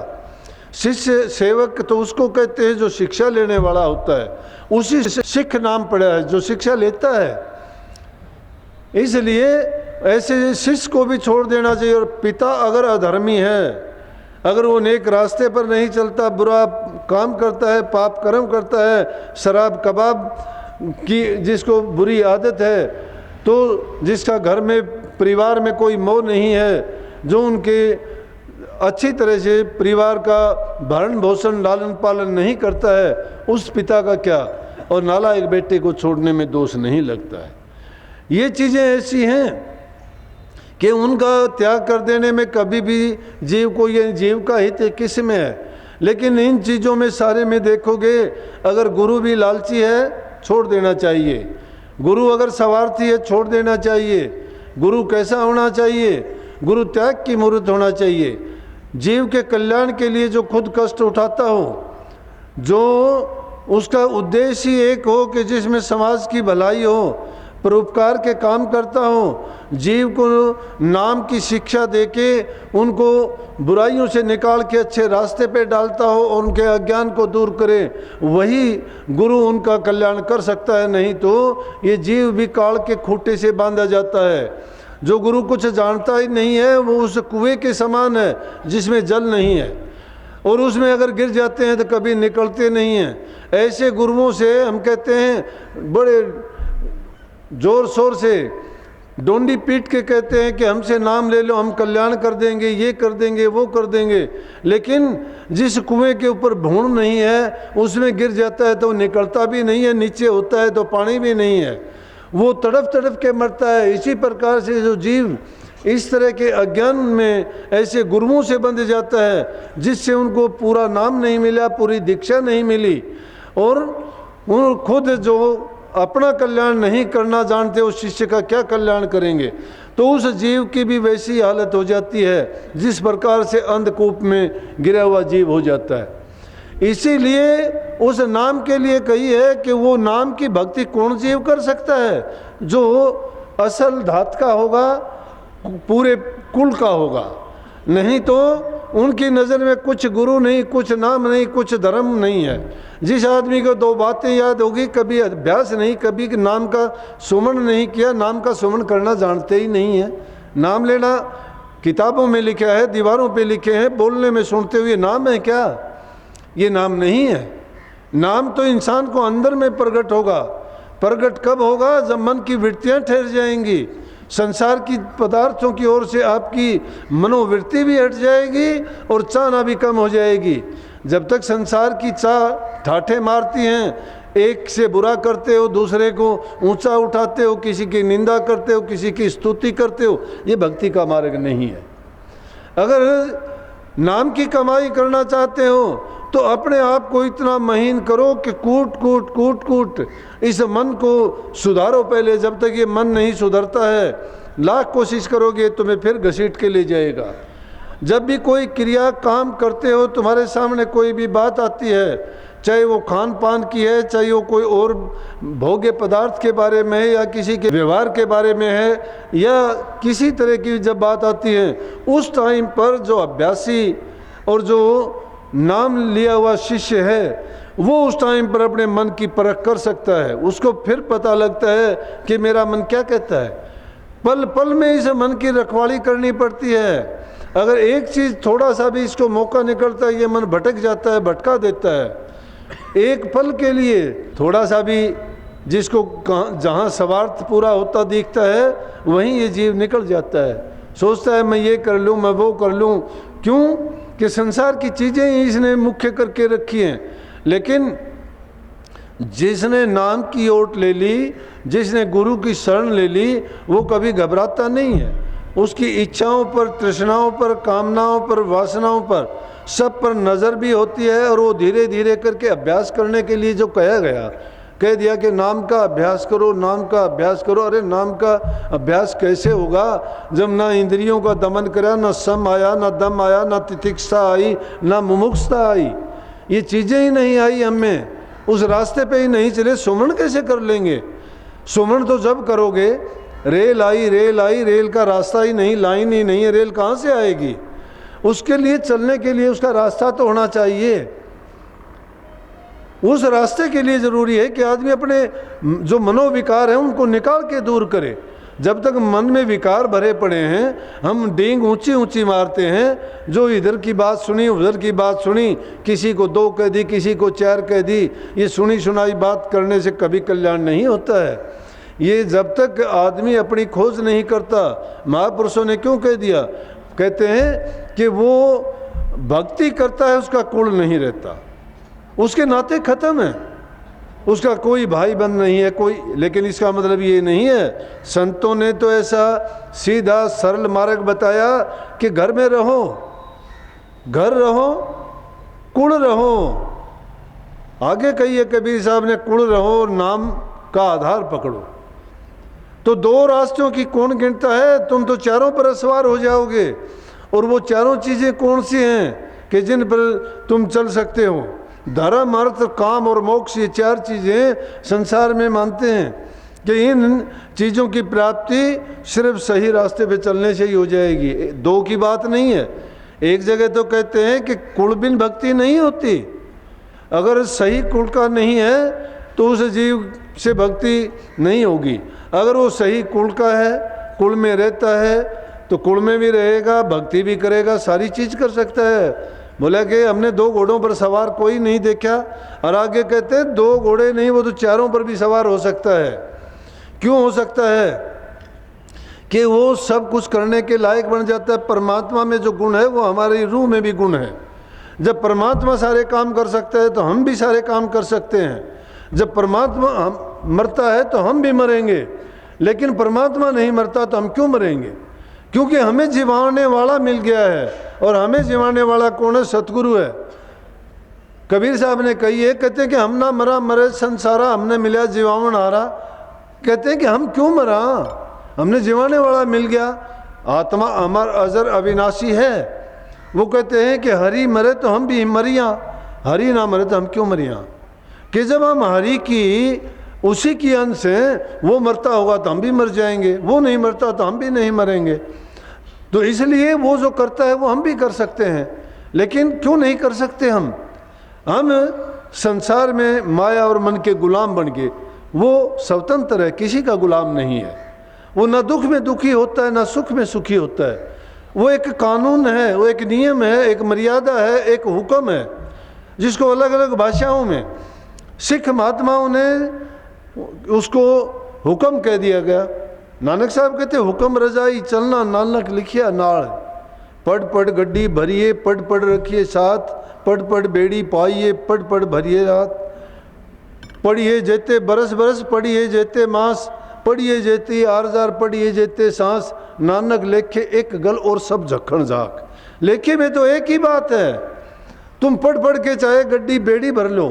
शिष्य सेवक तो उसको कहते हैं जो शिक्षा लेने वाला होता है, उसी सिख नाम पड़ा है जो शिक्षा लेता है। इसलिए ऐसे शिष्य को भी छोड़ देना चाहिए। और पिता अगर अधर्मी है, अगर वो नेक रास्ते पर नहीं चलता, बुरा काम करता है, पाप कर्म करता है, शराब कबाब की जिसको बुरी आदत है, तो जिसका घर में परिवार में कोई मोह नहीं है, जो उनके अच्छी तरह से परिवार का भरण पोषण लालन पालन नहीं करता है, उस पिता का क्या। और नालायक बेटे को छोड़ने में दोष नहीं लगता है। ये चीज़ें ऐसी हैं कि उनका त्याग कर देने में कभी भी जीव को, ये जीव का हित किस में है। लेकिन इन चीज़ों में सारे में देखोगे, अगर गुरु भी लालची है छोड़ देना चाहिए, गुरु अगर स्वार्थी है छोड़ देना चाहिए। गुरु कैसा होना चाहिए? गुरु त्याग की मूर्त होना चाहिए। जीव के कल्याण के लिए जो खुद कष्ट उठाता हो, जो उसका उद्देश्य ही एक हो कि जिसमें समाज की भलाई हो, परोपकार के काम करता हो, जीव को नाम की शिक्षा देके उनको बुराइयों से निकाल के अच्छे रास्ते पे डालता हो और उनके अज्ञान को दूर करे, वही गुरु उनका कल्याण कर सकता है। नहीं तो ये जीव भी काल के खूंटे से बांधा जाता है। जो गुरु कुछ जानता ही नहीं है, वो उस कुएं के समान है जिसमें जल नहीं है, और उसमें अगर गिर जाते हैं तो कभी निकलते नहीं हैं। ऐसे गुरुओं से हम कहते हैं, बड़े जोर शोर से डोंडी पीट के कहते हैं कि हमसे नाम ले लो, हम कल्याण कर देंगे, ये कर देंगे, वो कर देंगे। लेकिन जिस कुएं के ऊपर भूण नहीं है, उसमें गिर जाता है तो निकलता भी नहीं है, नीचे होता है तो पानी भी नहीं है, वो तड़प तड़प के मरता है। इसी प्रकार से जो जीव इस तरह के अज्ञान में ऐसे गुरुओं से बंध जाता है, जिससे उनको पूरा नाम नहीं मिला, पूरी दीक्षा नहीं मिली, और वो खुद जो अपना कल्याण नहीं करना जानते, उस शिष्य का क्या कल्याण करेंगे। तो उस जीव की भी वैसी हालत हो जाती है जिस प्रकार से अंधकूप में गिरा हुआ जीव हो जाता है। इसीलिए उस नाम के लिए कही है कि वो नाम की भक्ति कौन जीव कर सकता है? जो असल धात का होगा, पूरे कुल का होगा। नहीं तो उनकी नज़र में कुछ गुरु नहीं, कुछ नाम नहीं, कुछ धर्म नहीं है। जिस आदमी को दो बातें याद होगी, कभी अभ्यास नहीं, कभी नाम का सुमन नहीं किया, नाम का सुमन करना जानते ही नहीं है। नाम लेना किताबों में लिखा है, दीवारों पे लिखे हैं, बोलने में सुनते हुए नाम है क्या? ये नाम नहीं है। नाम तो इंसान को अंदर में प्रकट होगा। प्रकट कब होगा? जब मन की वृत्तियां ठहर जाएंगी, संसार की पदार्थों की ओर से आपकी मनोवृत्ति भी हट जाएगी और चाहना भी कम हो जाएगी। जब तक संसार की चाह ठाठे मारती हैं, एक से बुरा करते हो, दूसरे को ऊंचा उठाते हो, किसी की निंदा करते हो, किसी की स्तुति करते हो, ये भक्ति का मार्ग नहीं है। अगर नाम की कमाई करना चाहते हो तो अपने आप को इतना महीन करो कि कूट कूट कूट कूट इस मन को सुधारो पहले। जब तक ये मन नहीं सुधरता है, लाख कोशिश करोगे तुम्हें फिर घसीट के ले जाएगा। जब भी कोई क्रिया काम करते हो, तुम्हारे सामने कोई भी बात आती है, चाहे वो खान पान की है, चाहे वो कोई और भोग्य पदार्थ के बारे में है, या किसी के व्यवहार के बारे में है, या किसी तरह की जब बात आती है, उस टाइम पर जो अभ्यासी और जो नाम लिया हुआ शिष्य है, वो उस टाइम पर अपने मन की परख कर सकता है। उसको फिर पता लगता है कि मेरा मन क्या कहता है। पल पल में इस मन की रखवाली करनी पड़ती है। अगर एक चीज़ थोड़ा सा भी इसको मौका निकलता है, ये मन भटक जाता है, भटका देता है। एक पल के लिए थोड़ा सा भी जिसको जहाँ स्वार्थ पूरा होता दिखता है, वहीं ये जीव निकल जाता है। सोचता है मैं ये कर लूँ, मैं वो कर लूँ। क्यों? कि संसार की चीज़ें ही इसने मुख्य करके रखी हैं। लेकिन जिसने नाम की ओट ले ली, जिसने गुरु की शरण ले ली, वो कभी घबराता नहीं है। उसकी इच्छाओं पर, तृष्णाओं पर, कामनाओं पर, वासनाओं पर, सब पर नज़र भी होती है। और वो धीरे धीरे करके अभ्यास करने के लिए जो कहा गया, कह दिया कि नाम का अभ्यास करो, नाम का अभ्यास करो। अरे नाम का अभ्यास कैसे होगा जब ना इंद्रियों का दमन करा, ना सम आया, ना दम आया, ना तितिक्षा आई, ना मुमुक्षता आई। ये चीज़ें ही नहीं आई हमें, उस रास्ते पे ही नहीं चले, सुमन कैसे कर लेंगे? सुमन तो जब करोगे, रेल आई, रेल आई, रेल का रास्ता ही नहीं, लाइन ही नहीं है, रेल कहाँ से आएगी? उसके लिए चलने के लिए उसका रास्ता तो होना चाहिए। उस रास्ते के लिए ज़रूरी है कि आदमी अपने जो मनोविकार हैं उनको निकाल के दूर करे। जब तक मन में विकार भरे पड़े हैं, हम डींग ऊंची ऊंची मारते हैं। जो इधर की बात सुनी, उधर की बात सुनी, किसी को 2 कह दी, किसी को 4 कह दी। ये सुनी सुनाई बात करने से कभी कल्याण नहीं होता है। ये जब तक आदमी अपनी खोज नहीं करता, महापुरुषों ने क्यों कह दिया? कहते हैं कि वो भक्ति करता है, उसका कुल नहीं रहता, उसके नाते खत्म है, उसका कोई भाई बंद नहीं है कोई। लेकिन इसका मतलब ये नहीं है, संतों ने तो ऐसा सीधा सरल मार्ग बताया कि घर में रहो, घर रहो, कुल रहो। आगे कहिए कबीर साहब ने, कुल रहो, नाम का आधार पकड़ो। तो 2 रास्तों की कौन गिनता है? तुम तो चारों पर सवार हो जाओगे। और वो चारों चीज़ें कौन सी हैं कि जिन पर तुम चल सकते हो? धर्म, अर्थ, काम और मोक्ष, ये 4 चीज़ें संसार में मानते हैं कि इन चीज़ों की प्राप्ति सिर्फ सही रास्ते पे चलने से ही हो जाएगी। 2 की बात नहीं है। एक जगह तो कहते हैं कि कुल बिन भक्ति नहीं होती। अगर सही कुल का नहीं है तो उस जीव से भक्ति नहीं होगी। अगर वो सही कुल का है, कुल में रहता है, तो कुल में भी रहेगा, भक्ति भी करेगा, सारी चीज़ कर सकता है। बोला कि हमने 2 घोड़ों पर सवार कोई नहीं देखा। और आगे कहते हैं 2 घोड़े नहीं, वो तो चारों पर भी सवार हो सकता है। क्यों हो सकता है? कि वो सब कुछ करने के लायक बन जाता है। परमात्मा में जो गुण है वो हमारी रूह में भी गुण है। जब परमात्मा सारे काम कर सकता है तो हम भी सारे काम कर सकते हैं। जब परमात्मा मरता है तो हम भी मरेंगे, लेकिन परमात्मा नहीं मरता तो हम क्यों मरेंगे? क्योंकि हमें जिवाने वाला मिल गया है। और हमें जिवाने वाला कौन है? सतगुरु है। कबीर साहब ने कही है, कहते हैं कि हम ना मरा मरे संसारा, हमने मिला जीवावन हारा। कहते हैं कि हम क्यों मरा? हमने जिवाने वाला मिल गया। आत्मा अमर अजर अविनाशी है। वो कहते हैं कि हरि मरे तो हम भी मरियाँ, हरि ना मरे तो हम क्यों मरियाँ? कि जब हम हरि की उसी की अंश हैं, वो मरता होगा तो हम भी मर जाएंगे, वो नहीं मरता तो हम भी नहीं मरेंगे। तो इसलिए वो जो करता है वो हम भी कर सकते हैं। लेकिन क्यों नहीं कर सकते हम संसार में माया और मन के गुलाम बन गए। वो स्वतंत्र है, किसी का गुलाम नहीं है। वो ना दुख में दुखी होता है, ना सुख में सुखी होता है। वो एक कानून है, वो एक नियम है, एक मर्यादा है, एक हुक्म है, जिसको अलग अलग भाषाओं में सिख महात्माओं ने उसको हुक्म कह दिया गया। नानक साहब कहते हुक्म रजाई चलना नानक लिखिया नाल, पढ़ पढ़ गड्डी भरिए पढ़ पढ़ रखिए साथ, पढ़ पढ़ बेड़ी पाइए पढ़ पढ़ भरिए रात, पढ़िए जेते बरस बरस पढ़िए जेते मास, पढ़िए जेती आरजार पढ़िए जेते सांस, नानक लेखे एक गल और सब झक्खण झाक। लेखे में तो एक ही बात है, तुम पढ़ पढ़ के चाहे गड्डी बेड़ी भर लो,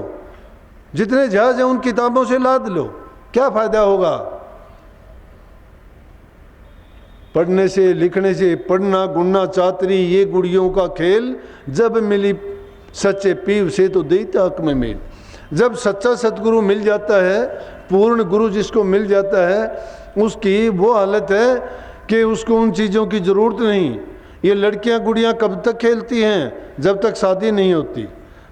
जितने जहाज है उन किताबों से लाद लो, क्या फायदा होगा? पढ़ने से लिखने से पढ़ना गुणना चातरी ये गुड़ियों का खेल, जब मिली सच्चे पीव से तो देता हक में मेल। जब सच्चा सतगुरु मिल जाता है, पूर्ण गुरु जिसको मिल जाता है, उसकी वो हालत है कि उसको उन चीज़ों की ज़रूरत नहीं। ये लड़कियां गुड़ियां कब तक खेलती हैं? जब तक शादी नहीं होती,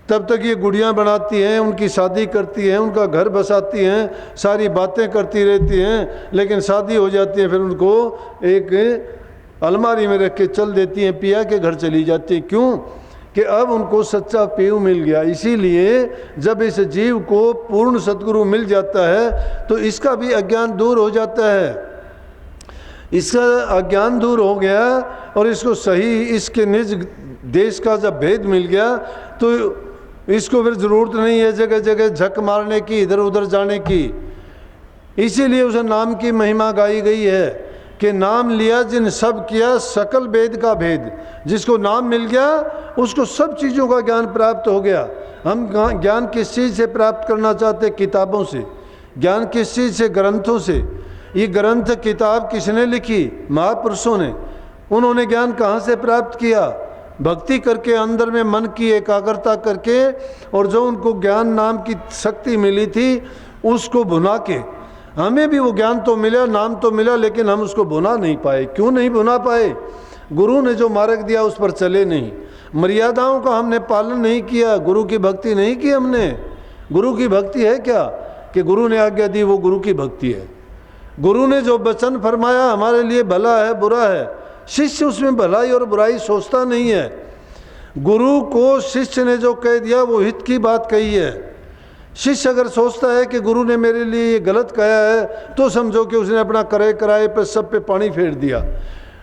तब तक ये गुड़ियां बनाती हैं, उनकी शादी करती हैं, उनका घर बसाती हैं, सारी बातें करती रहती हैं, लेकिन शादी हो जाती है फिर उनको एक अलमारी में रख के चल देती हैं, पिया के घर चली जाती है। क्यों? कि अब उनको सच्चा पीव मिल गया। इसीलिए जब इस जीव को पूर्ण सद्गुरु मिल जाता है तो इसका भी अज्ञान दूर हो जाता है। इसका अज्ञान दूर हो गया और इसको सही इसके निज देश का जब भेद मिल गया तो इसको फिर ज़रूरत नहीं है जगह जगह झक मारने की, इधर उधर जाने की। इसीलिए उस नाम की महिमा गाई गई है कि नाम लिया जिन सब किया सकल वेद का भेद। जिसको नाम मिल गया उसको सब चीज़ों का ज्ञान प्राप्त हो गया। हम ज्ञान किस चीज़ से प्राप्त करना चाहते? किताबों से। ज्ञान किस चीज़ से? ग्रंथों से। ये ग्रंथ किताब किसने लिखी? महापुरुषों ने। उन्होंने ज्ञान कहाँ से प्राप्त किया? भक्ति करके, अंदर में मन की एकाग्रता करके, और जो उनको ज्ञान नाम की शक्ति मिली थी उसको भुना के। हमें भी वो ज्ञान तो मिला, नाम तो मिला, लेकिन हम उसको भुना नहीं पाए। क्यों नहीं भुना पाए? गुरु ने जो मार्ग दिया उस पर चले नहीं, मर्यादाओं का हमने पालन नहीं किया, गुरु की भक्ति नहीं की हमने। गुरु की भक्ति है क्या? कि गुरु ने आज्ञा दी वो गुरु की भक्ति है। गुरु ने जो वचन फरमाया हमारे लिए भला है बुरा है, शिष्य उसमें भलाई और बुराई सोचता नहीं है। गुरु को शिष्य ने जो कह दिया वो हित की बात कही है। शिष्य अगर सोचता है कि गुरु ने मेरे लिए ये गलत कहा है तो समझो कि उसने अपना करे कराए पे सब पे पानी फेर दिया।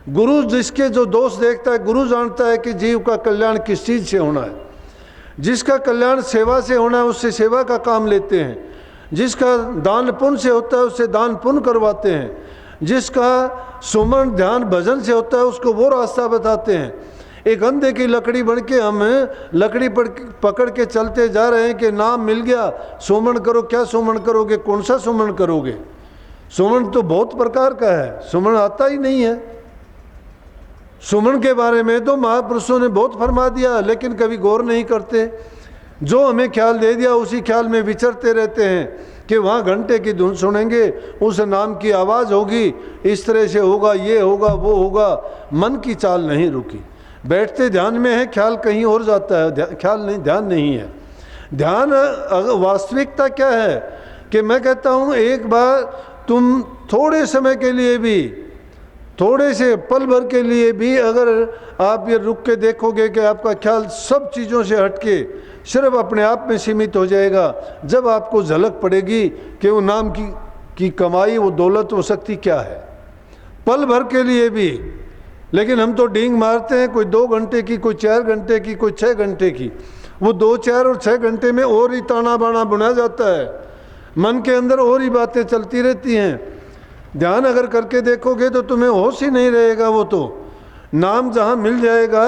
गुरु जिसके जो दोष देखता है, गुरु जानता है कि जीव का कल्याण किस चीज़ से होना है। जिसका कल्याण सेवा से होना है उससे सेवा का काम लेते हैं। जिसका दान पुण्य से होता है उससे दान पुण्य करवाते हैं। जिसका सुमन ध्यान भजन से होता है उसको वो रास्ता बताते हैं। एक अंधे की लकड़ी बन के हम लकड़ी पकड़ के चलते जा रहे हैं कि नाम मिल गया, सुमन करो। क्या सुमन करोगे? कौन सा सुमन करोगे? सुमन तो बहुत प्रकार का है, सुमन आता ही नहीं है। सुमन के बारे में तो महापुरुषों ने बहुत फरमा दिया, लेकिन कभी गौर नहीं करते। जो हमें ख्याल दे दिया उसी ख्याल में विचरते रहते हैं कि वहाँ घंटे की धुन सुनेंगे, उस नाम की आवाज़ होगी, इस तरह से होगा, ये होगा, वो होगा। मन की चाल नहीं रुकी, बैठते ध्यान में है, ख्याल कहीं और जाता है। ख्याल नहीं, ध्यान नहीं है। ध्यान वास्तविकता क्या है कि मैं कहता हूँ एक बार तुम थोड़े समय के लिए भी, थोड़े से पल भर के लिए भी अगर आप ये रुक के देखोगे कि आपका ख्याल सब चीज़ों से हटके सिर्फ अपने आप में सीमित हो जाएगा, जब आपको झलक पड़ेगी कि वो नाम की कमाई, वो दौलत, वो शक्ति क्या है। पल भर के लिए भी। लेकिन हम तो डींग मारते हैं, कोई 2 घंटे की, कोई 4 घंटे की, कोई 6 घंटे की। वो 2, 4 और 6 घंटे में और ही ताना बाना बुना जाता है, मन के अंदर और ही बातें चलती रहती हैं। ध्यान अगर करके देखोगे तो तुम्हें होश ही नहीं रहेगा। वो तो नाम जहाँ मिल जाएगा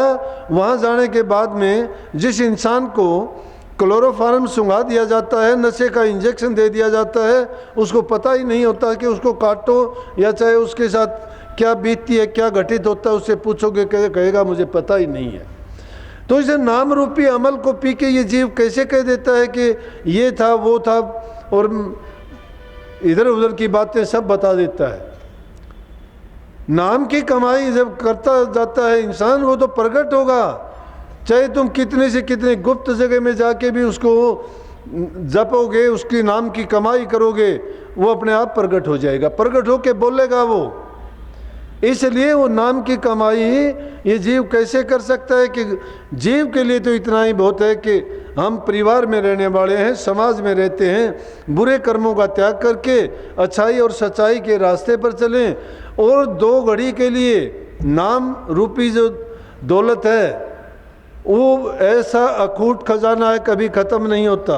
वहाँ जाने के बाद में जिस इंसान को क्लोरोफार्म सुंघा दिया जाता है, नशे का इंजेक्शन दे दिया जाता है, उसको पता ही नहीं होता कि उसको काटो या चाहे उसके साथ क्या बीतती है, क्या घटित होता है। उससे पूछोगे कहेगा मुझे पता ही नहीं है। तो इसे नाम रूपी अमल को पी के ये जीव कैसे कह देता है कि ये था वो था, और इधर उधर की बातें सब बता देता है। नाम की कमाई जब करता जाता है इंसान, वो तो प्रकट होगा। चाहे तुम कितने से कितने गुप्त जगह में जाके भी उसको जपोगे, उसकी नाम की कमाई करोगे, वो अपने आप प्रकट हो जाएगा, प्रकट होके बोलेगा वो। इसलिए वो नाम की कमाई ये जीव कैसे कर सकता है कि जीव के लिए तो इतना ही बहुत है कि हम परिवार में रहने वाले हैं, समाज में रहते हैं, बुरे कर्मों का त्याग करके अच्छाई और सच्चाई के रास्ते पर चलें, और 2 घड़ी के लिए नाम रूपी जो दौलत है वो ऐसा अखूट खजाना है, कभी ख़त्म नहीं होता।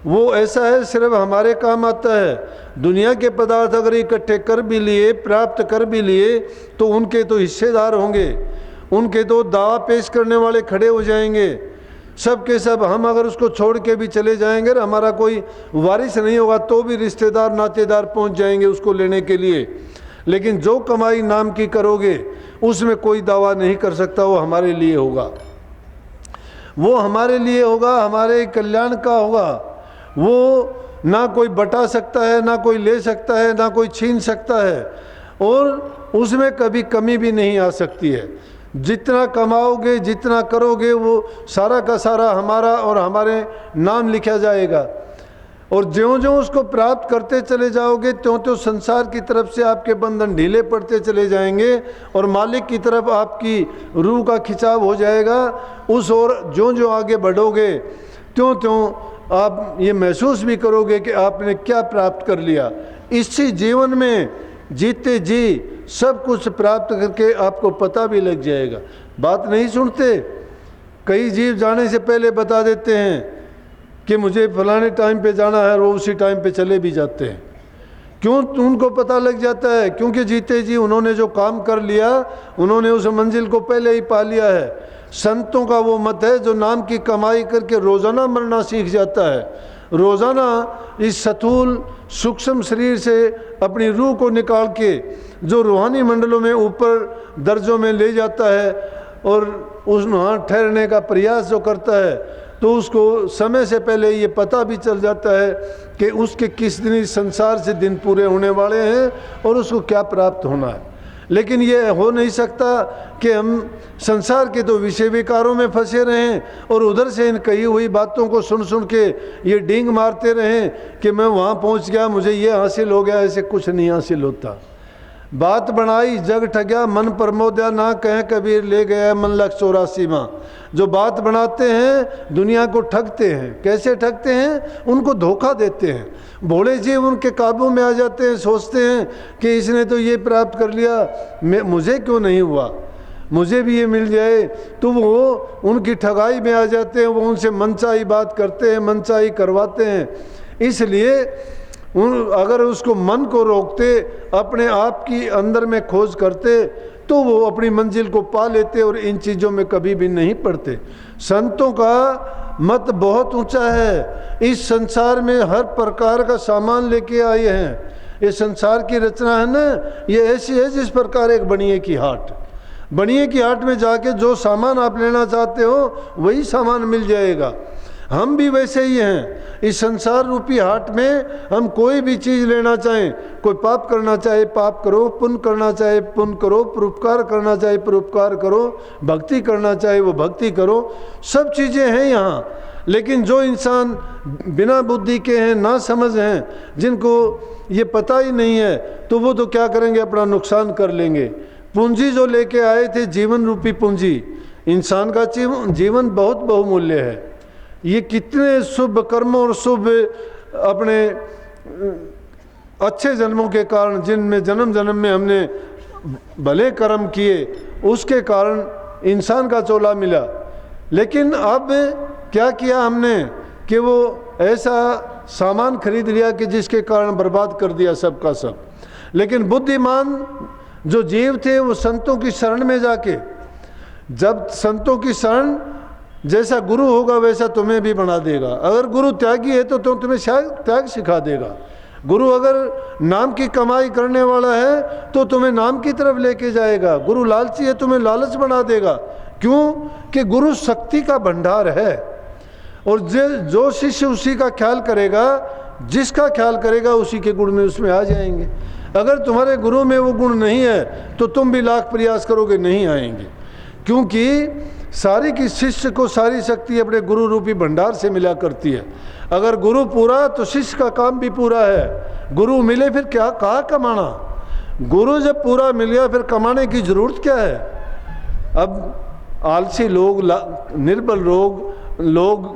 वो ऐसा है सिर्फ हमारे काम आता है। दुनिया के पदार्थ अगर इकट्ठे कर भी लिए, प्राप्त कर भी लिए, तो उनके तो हिस्सेदार होंगे, उनके तो दावा पेश करने वाले खड़े हो जाएंगे, सब के सब। हम अगर उसको छोड़ के भी चले जाएंगे, हमारा कोई वारिस नहीं होगा, तो भी रिश्तेदार नातेदार पहुंच जाएंगे उसको लेने के लिए। लेकिन जो कमाई नाम की करोगे उसमें कोई दावा नहीं कर सकता, वो हमारे लिए होगा, वो हमारे लिए होगा, हमारे कल्याण का होगा। वो ना कोई बटा सकता है, ना कोई ले सकता है, ना कोई छीन सकता है, और उसमें कभी कमी भी नहीं आ सकती है। जितना कमाओगे, जितना करोगे, वो सारा का सारा हमारा और हमारे नाम लिखा जाएगा। और ज्यों ज्यों उसको प्राप्त करते चले जाओगे, त्यों त्यों संसार की तरफ से आपके बंधन ढीले पड़ते चले जाएंगे, और मालिक की तरफ आपकी रूह का खिंचाव हो जाएगा। उस ओर ज्यों ज्यों आगे बढ़ोगे, त्यों त्यों आप ये महसूस भी करोगे कि आपने क्या प्राप्त कर लिया। इसी जीवन में जीते जी सब कुछ प्राप्त करके आपको पता भी लग जाएगा। बात नहीं सुनते, कई जीव जाने से पहले बता देते हैं कि मुझे फलाने टाइम पे जाना है, और वो उसी टाइम पे चले भी जाते हैं। क्यों उनको पता लग जाता है? क्योंकि जीते जी उन्होंने जो काम कर लिया, उन्होंने उस मंजिल को पहले ही पा लिया है। संतों का वो मत है जो नाम की कमाई करके रोज़ाना मरना सीख जाता है, रोज़ाना इस स्थूल सूक्ष्म शरीर से अपनी रूह को निकाल के जो रूहानी मंडलों में ऊपर दर्जों में ले जाता है, और उस वहाँ ठहरने का प्रयास जो करता है, तो उसको समय से पहले ये पता भी चल जाता है कि उसके किस दिन इस संसार से दिन पूरे होने वाले हैं और उसको क्या प्राप्त होना है। लेकिन ये हो नहीं सकता कि हम संसार के तो विषय विकारों में फंसे रहें, और उधर से इन कही हुई बातों को सुन सुन के ये डींग मारते रहें कि मैं वहाँ पहुँच गया, मुझे ये हासिल हो गया। ऐसे कुछ नहीं हासिल होता। बात बनाई जग ठग्या, मन प्रमोद्या, ना कहें कबीर ले गया मन लख 84 माँ। जो बात बनाते हैं दुनिया को ठगते हैं। कैसे ठगते हैं? उनको धोखा देते हैं। भोले जीव उनके काबू में आ जाते हैं, सोचते हैं कि इसने तो ये प्राप्त कर लिया, मुझे क्यों नहीं हुआ, मुझे भी ये मिल जाए। तो वो उनकी ठगाई में आ जाते हैं, वो उनसे मनचाही बात करते हैं, मनचाही करवाते हैं। इसलिए अगर उसको मन को रोकते, अपने आप की अंदर में खोज करते, तो वो अपनी मंजिल को पा लेते और इन चीज़ों में कभी भी नहीं पड़ते। संतों का मत बहुत ऊंचा है। इस संसार में हर प्रकार का सामान लेके आए हैं। ये संसार की रचना है ना, ये ऐसी है जिस प्रकार एक बनिए की हाट। बनिए की हाट में जाके जो सामान आप लेना चाहते हो वही सामान मिल जाएगा। हम भी वैसे ही हैं। इस संसार रूपी हाट में हम कोई भी चीज़ लेना चाहें, कोई पाप करना चाहे पाप करो, पुण्य करना चाहे पुण्य करो, परोपकार करना चाहे परोपकार करो, भक्ति करना चाहे वो भक्ति करो, सब चीज़ें हैं यहाँ। लेकिन जो इंसान बिना बुद्धि के हैं, ना समझ हैं, जिनको ये पता ही नहीं है, तो वो तो क्या करेंगे, अपना नुकसान कर लेंगे। पूंजी जो लेके आए थे, जीवन रूपी पूंजी, इंसान का जीवन बहुत बहुमूल्य है। ये कितने शुभ कर्मों और शुभ अपने अच्छे जन्मों के कारण, जिनमें जन्म जन्म में हमने भले कर्म किए, उसके कारण इंसान का चोला मिला। लेकिन अब क्या किया हमने कि वो ऐसा सामान खरीद लिया कि जिसके कारण बर्बाद कर दिया सबका सब। लेकिन बुद्धिमान जो जीव थे वो संतों की शरण में जाके, जब संतों की शरण, जैसा गुरु होगा वैसा तुम्हें भी बना देगा। अगर गुरु त्यागी है तो तुम्हें शायद त्याग सिखा देगा। गुरु अगर नाम की कमाई करने वाला है तो तुम्हें नाम की तरफ लेके जाएगा। गुरु लालची है, तुम्हें लालच बना देगा। क्यों? कि गुरु शक्ति का भंडार है, और जो शिष्य उसी का ख्याल करेगा, जिसका ख्याल करेगा, उसी के गुण में उसमें आ जाएंगे। अगर तुम्हारे गुरु में वो गुण नहीं है तो तुम भी लाख प्रयास करोगे, नहीं आएंगे। क्योंकि सारी की शिष्य को सारी शक्ति अपने गुरु रूपी भंडार से मिला करती है। अगर गुरु पूरा तो शिष्य का काम भी पूरा है। गुरु मिले फिर क्या कहाँ कमाना, गुरु जब पूरा मिल गया फिर कमाने की जरूरत क्या है। अब आलसी लोग, निर्बल लोग,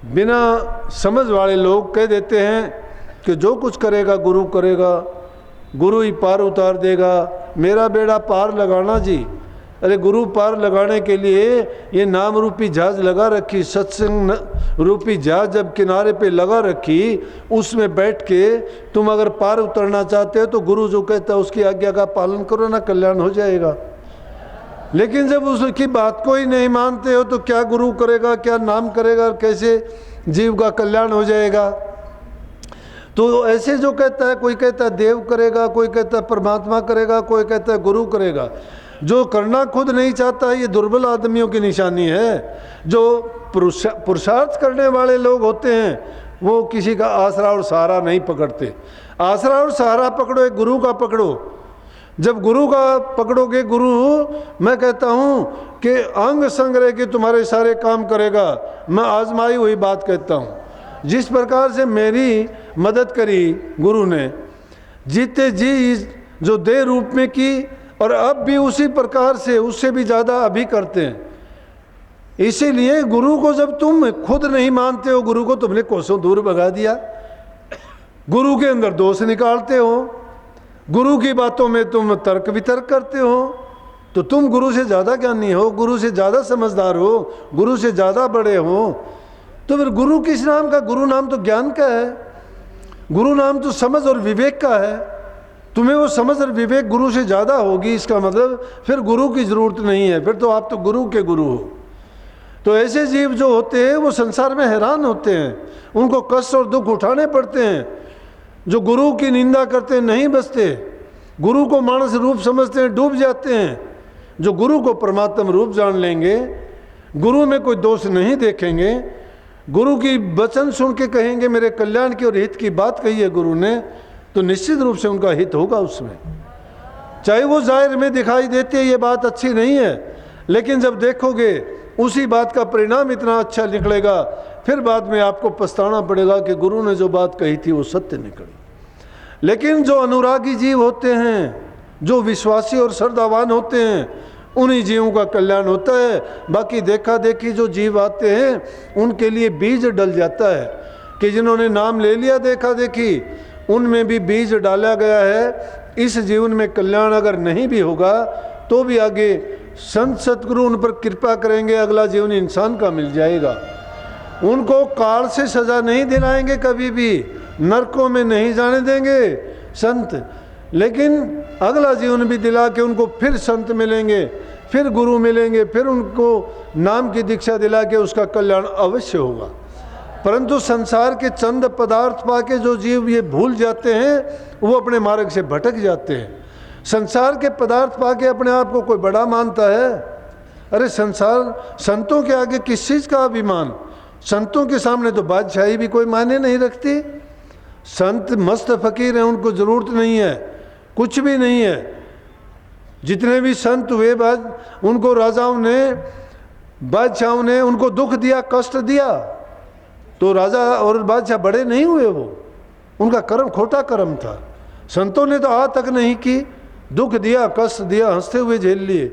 बिना समझ वाले लोग कह देते हैं कि जो कुछ करेगा गुरु करेगा, गुरु ही पार उतार देगा, मेरा बेड़ा पार लगाना जी। अरे गुरु पार लगाने के लिए ये नाम रूपी जहाज लगा रखी, सत्संग रूपी जहाज जब किनारे पे लगा रखी, उसमें बैठ के तुम अगर पार उतरना चाहते हो तो गुरु जो कहता है उसकी आज्ञा का पालन करो ना, कल्याण हो जाएगा। लेकिन जब उसकी बात को ही नहीं मानते हो तो क्या गुरु करेगा, क्या नाम करेगा, कैसे जीव का कल्याण हो जाएगा। तो ऐसे जो कहता है, कोई कहता है देव करेगा, कोई कहता है परमात्मा करेगा, कोई कहता है गुरु करेगा। जो करना खुद नहीं चाहता ये दुर्बल आदमियों की निशानी है। जो पुरुषार्थ करने वाले लोग होते हैं वो किसी का आसरा और सहारा नहीं पकड़ते। आसरा और सहारा पकड़ो, एक गुरु का पकड़ो। जब गुरु का पकड़ोगे, गुरु मैं कहता हूँ कि अंग संग रह के तुम्हारे सारे काम करेगा। मैं आजमाई हुई बात कहता हूँ। जिस प्रकार से मेरी मदद करी गुरु ने, जीते जी जो देह रूप में की, और अब भी उसी प्रकार से उससे भी ज़्यादा अभी करते हैं। इसीलिए गुरु को जब तुम खुद नहीं मानते हो, गुरु को तुमने कोसों दूर भगा दिया, गुरु के अंदर दोष निकालते हो, गुरु की बातों में तुम तर्क वितर्क करते हो, तो तुम गुरु से ज़्यादा ज्ञानी हो, गुरु से ज़्यादा समझदार हो, गुरु से ज़्यादा बड़े हो। तो फिर गुरु किस नाम का? गुरु नाम तो ज्ञान का है, गुरु नाम तो समझ और विवेक का है। तुम्हें वो समझ और विवेक गुरु से ज़्यादा होगी, इसका मतलब फिर गुरु की ज़रूरत नहीं है, फिर तो आप तो गुरु के गुरु हो। तो ऐसे जीव जो होते हैं वो संसार में हैरान होते हैं, उनको कष्ट और दुख उठाने पड़ते हैं। जो गुरु की निंदा करते हैं नहीं बचते, गुरु को मानस रूप समझते हैं डूब जाते हैं। जो गुरु को परमात्मा रूप जान लेंगे, गुरु में कोई दोष नहीं देखेंगे, गुरु की वचन सुन के कहेंगे मेरे कल्याण की और हित की बात कही है गुरु ने, तो निश्चित रूप से उनका हित होगा उसमें। चाहे वो जाहिर में दिखाई देती है ये बात अच्छी नहीं है, लेकिन जब देखोगे उसी बात का परिणाम इतना अच्छा निकलेगा, फिर बाद में आपको पछताना पड़ेगा कि गुरु ने जो बात कही थी वो सत्य निकली। लेकिन जो अनुरागी जीव होते हैं, जो विश्वासी और श्रद्धावान होते हैं, उन्हीं जीवों का कल्याण होता है। बाकी देखा देखी जो जीव आते हैं उनके लिए बीज डल जाता है कि जिन्होंने नाम ले लिया देखा देखी, उनमें भी बीज डाला गया है। इस जीवन में कल्याण अगर नहीं भी होगा तो भी आगे संत सतगुरु उन पर कृपा करेंगे, अगला जीवन इंसान का मिल जाएगा। उनको काल से सजा नहीं दिलाएंगे, कभी भी नरकों में नहीं जाने देंगे संत, लेकिन अगला जीवन भी दिला के उनको फिर संत मिलेंगे, फिर गुरु मिलेंगे, फिर उनको नाम की दीक्षा दिला के उसका कल्याण अवश्य होगा। परंतु संसार के चंद पदार्थ पाके जो जीव ये भूल जाते हैं वो अपने मार्ग से भटक जाते हैं। संसार के पदार्थ पाके अपने आप को कोई बड़ा मानता है। अरे संसार संतों के आगे किस चीज़ का अभिमान? संतों के सामने तो बादशाही भी कोई मायने नहीं रखती। संत मस्त फकीर हैं, उनको ज़रूरत नहीं है, कुछ भी नहीं है। जितने भी संत हुए बाद उनको राजाओं ने, बादशाहों ने उनको दुख दिया, कष्ट दिया, तो राजा और बादशाह बड़े नहीं हुए। वो उनका कर्म खोटा कर्म था। संतों ने तो आज तक नहीं की, दुख दिया, कष्ट दिया, हंसते हुए झेल लिए।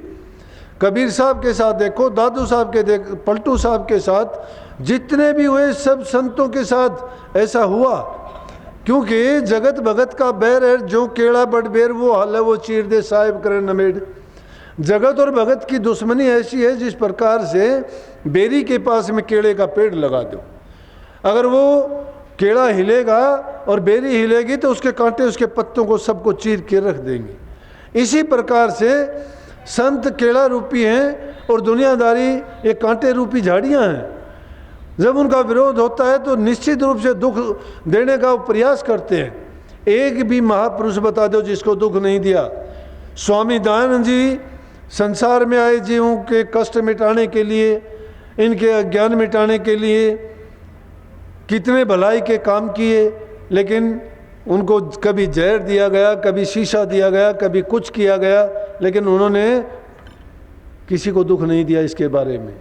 कबीर साहब के साथ देखो, दादू साहब के देख, पलटू साहब के साथ, जितने भी हुए सब संतों के साथ ऐसा हुआ। क्योंकि जगत भगत का बैर है, जो केड़ा बड़ बेर वो हाल है वो चीर दे साहिब करे नमेड़। जगत और भगत की दुश्मनी ऐसी है जिस प्रकार से बेरी के पास में केड़े का पेड़ लगा दो, अगर वो केड़ा हिलेगा और बेरी हिलेगी तो उसके कांटे उसके पत्तों को सबको चीर के रख देंगे। इसी प्रकार से संत केड़ा रूपी हैं और दुनियादारी ये कांटे रूपी झाड़ियाँ हैं। जब उनका विरोध होता है तो निश्चित रूप से दुख देने का वो प्रयास करते हैं। एक भी महापुरुष बता दो जिसको दुख नहीं दिया। स्वामी दयानंद जी संसार में आए जीवों के कष्ट मिटाने के लिए, इनके अज्ञान मिटाने के लिए कितने भलाई के काम किए, लेकिन उनको कभी जहर दिया गया, कभी शीशा दिया गया, कभी कुछ किया गया, लेकिन उन्होंने किसी को दुख नहीं दिया इसके बारे में,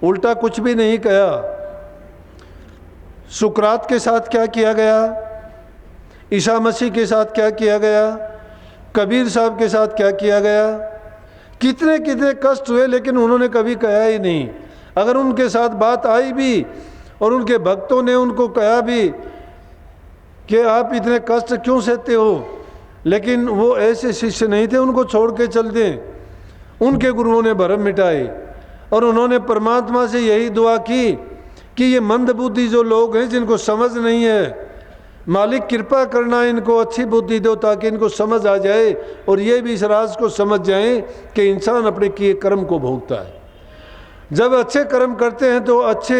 उल्टा कुछ भी नहीं कहा। सुकरात के साथ क्या किया गया, ईसा मसीह के साथ क्या किया गया, कबीर साहब के साथ क्या किया गया, कितने कितने कष्ट हुए, लेकिन उन्होंने कभी कहा ही नहीं। अगर उनके साथ बात आई भी और उनके भक्तों ने उनको कहा भी कि आप इतने कष्ट क्यों सहते हो, लेकिन वो ऐसे शिष्य नहीं थे उनको छोड़ के चल दें। उनके गुरुओं ने भरम मिटाए और उन्होंने परमात्मा से यही दुआ की कि ये मंदबुद्धि जो लोग हैं जिनको समझ नहीं है, मालिक कृपा करना इनको अच्छी बुद्धि दो ताकि इनको समझ आ जाए और ये भी इस राज को समझ जाएं कि इंसान अपने किए कर्म को भोगता है। जब अच्छे कर्म करते हैं तो अच्छे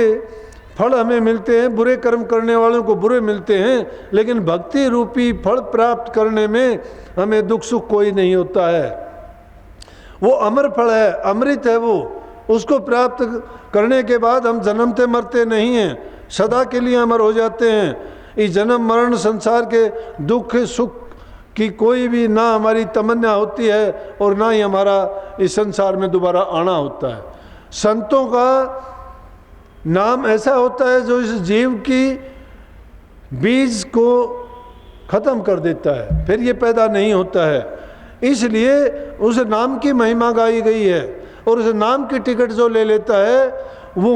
फल हमें मिलते हैं, बुरे कर्म करने वालों को बुरे मिलते हैं, लेकिन भक्ति रूपी फल प्राप्त करने में हमें दुख सुख कोई नहीं होता है। वो अमर फल है, अमृत है, वो उसको प्राप्त करने के बाद हम जन्मते मरते नहीं हैं, सदा के लिए अमर हो जाते हैं। इस जन्म मरण संसार के दुख सुख की कोई भी ना हमारी तमन्ना होती है और ना ही हमारा इस संसार में दोबारा आना होता है। संतों का नाम ऐसा होता है जो इस जीव की बीज को खत्म कर देता है, फिर ये पैदा नहीं होता है। इसलिए उस नाम की महिमा गाई गई है और उस नाम की टिकट जो ले लेता है वो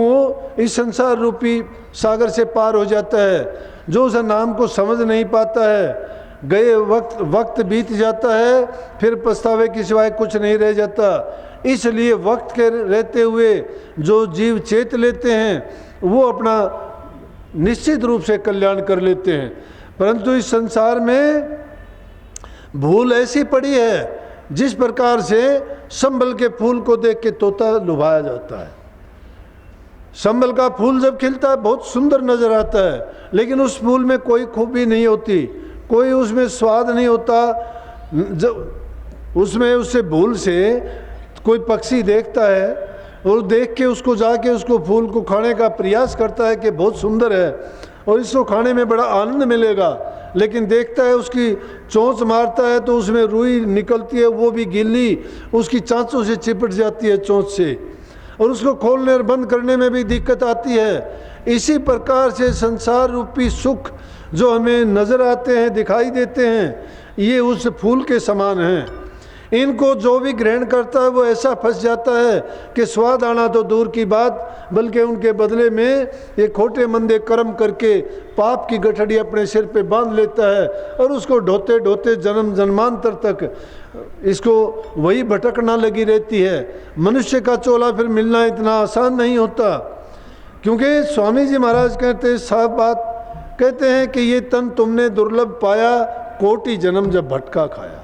इस संसार रूपी सागर से पार हो जाता है। जो उस नाम को समझ नहीं पाता है, गए वक्त बीत जाता है, फिर पछतावे के सिवाय कुछ नहीं रह जाता। इसलिए वक्त के रहते हुए जो जीव चेत लेते हैं वो अपना निश्चित रूप से कल्याण कर लेते हैं। परंतु इस संसार में भूल ऐसी पड़ी है जिस प्रकार से संबल के फूल को देख के तोता लुभाया जाता है। संबल का फूल जब खिलता है बहुत सुंदर नजर आता है, लेकिन उस फूल में कोई खूबी नहीं होती, कोई उसमें स्वाद नहीं होता। जब उसमें उससे भूल से कोई पक्षी देखता है और देख के उसको जाके उसको फूल को खाने का प्रयास करता है कि बहुत सुंदर है और इसको खाने में बड़ा आनंद मिलेगा, लेकिन देखता है उसकी चोंच मारता है तो उसमें रुई निकलती है, वो भी गिल्ली उसकी चांचों से चिपट जाती है चोंच से, और उसको खोलने और बंद करने में भी दिक्कत आती है। इसी प्रकार से संसार रूपी सुख जो हमें नज़र आते हैं, दिखाई देते हैं, ये उस फूल के समान हैं। इनको जो भी ग्रहण करता है वो ऐसा फंस जाता है कि स्वाद आना तो दूर की बात, बल्कि उनके बदले में ये खोटे मंदे कर्म करके पाप की गठड़ी अपने सिर पे बांध लेता है और उसको ढोते ढोते जन्म जन्मांतर तक इसको वही भटकना लगी रहती है। मनुष्य का चोला फिर मिलना इतना आसान नहीं होता, क्योंकि स्वामी जी महाराज कहते साफ बात कहते हैं कि ये तन तुमने दुर्लभ पाया, कोटि जन्म जब भटका खाया।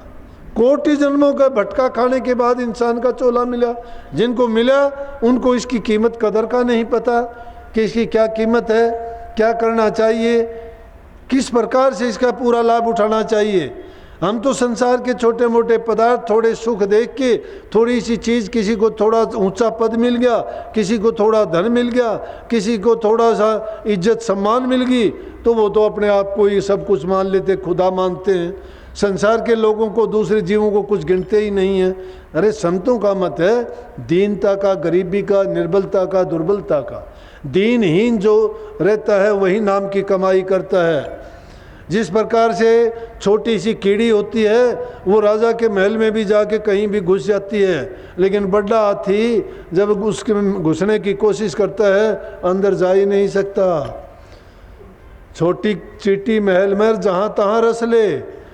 कोटि जन्मों का भटका खाने के बाद इंसान का चोला मिला। जिनको मिला उनको इसकी कीमत कदर का नहीं पता कि इसकी क्या कीमत है, क्या करना चाहिए, किस प्रकार से इसका पूरा लाभ उठाना चाहिए। हम तो संसार के छोटे मोटे पदार्थ, थोड़े सुख देख के, थोड़ी सी चीज़, किसी को थोड़ा ऊंचा पद मिल गया, किसी को थोड़ा धन मिल गया, किसी को थोड़ा सा इज्जत सम्मान मिल गई, तो वो तो अपने आप को ही सब कुछ मान लेते, खुदा मानते हैं। संसार के लोगों को, दूसरे जीवों को कुछ गिनते ही नहीं है। अरे संतों का मत है दीनता का, गरीबी का, निर्बलता का, दुर्बलता का। दीनहीन जो रहता है वही नाम की कमाई करता है। जिस प्रकार से छोटी सी कीड़ी होती है वो राजा के महल में भी जाके कहीं भी घुस जाती है, लेकिन बड़ा हाथी जब उसके घुसने की कोशिश करता है अंदर जा ही नहीं सकता। छोटी चींटी महल में जहाँ तहाँ रस ले,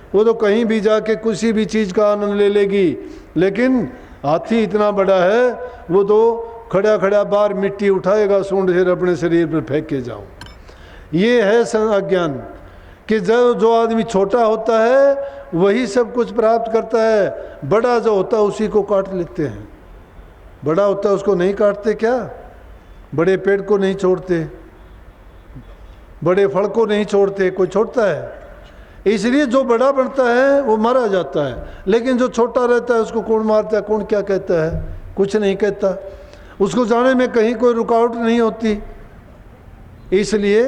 वो तो कहीं भी जाके किसी भी चीज़ का आनंद ले लेगी, लेकिन हाथी इतना बड़ा है वो तो खड़ा खड़ा बार मिट्टी उठाएगा, सूंड से अपने शरीर पर फेंक के जाऊँ। ये है अज्ञान कि जो आदमी छोटा होता है वही सब कुछ प्राप्त करता है, बड़ा जो होता है उसी को काट लेते हैं। बड़ा होता है उसको नहीं काटते क्या? बड़े पेड़ को नहीं छोड़ते, बड़े फल को नहीं छोड़ते, कोई छोड़ता है? इसलिए जो बड़ा बनता है वो मारा जाता है, लेकिन जो छोटा रहता है उसको कौन मारता है, कौन क्या कहता है? कुछ नहीं कहता। उसको जाने में कहीं कोई रुकावट नहीं होती। इसलिए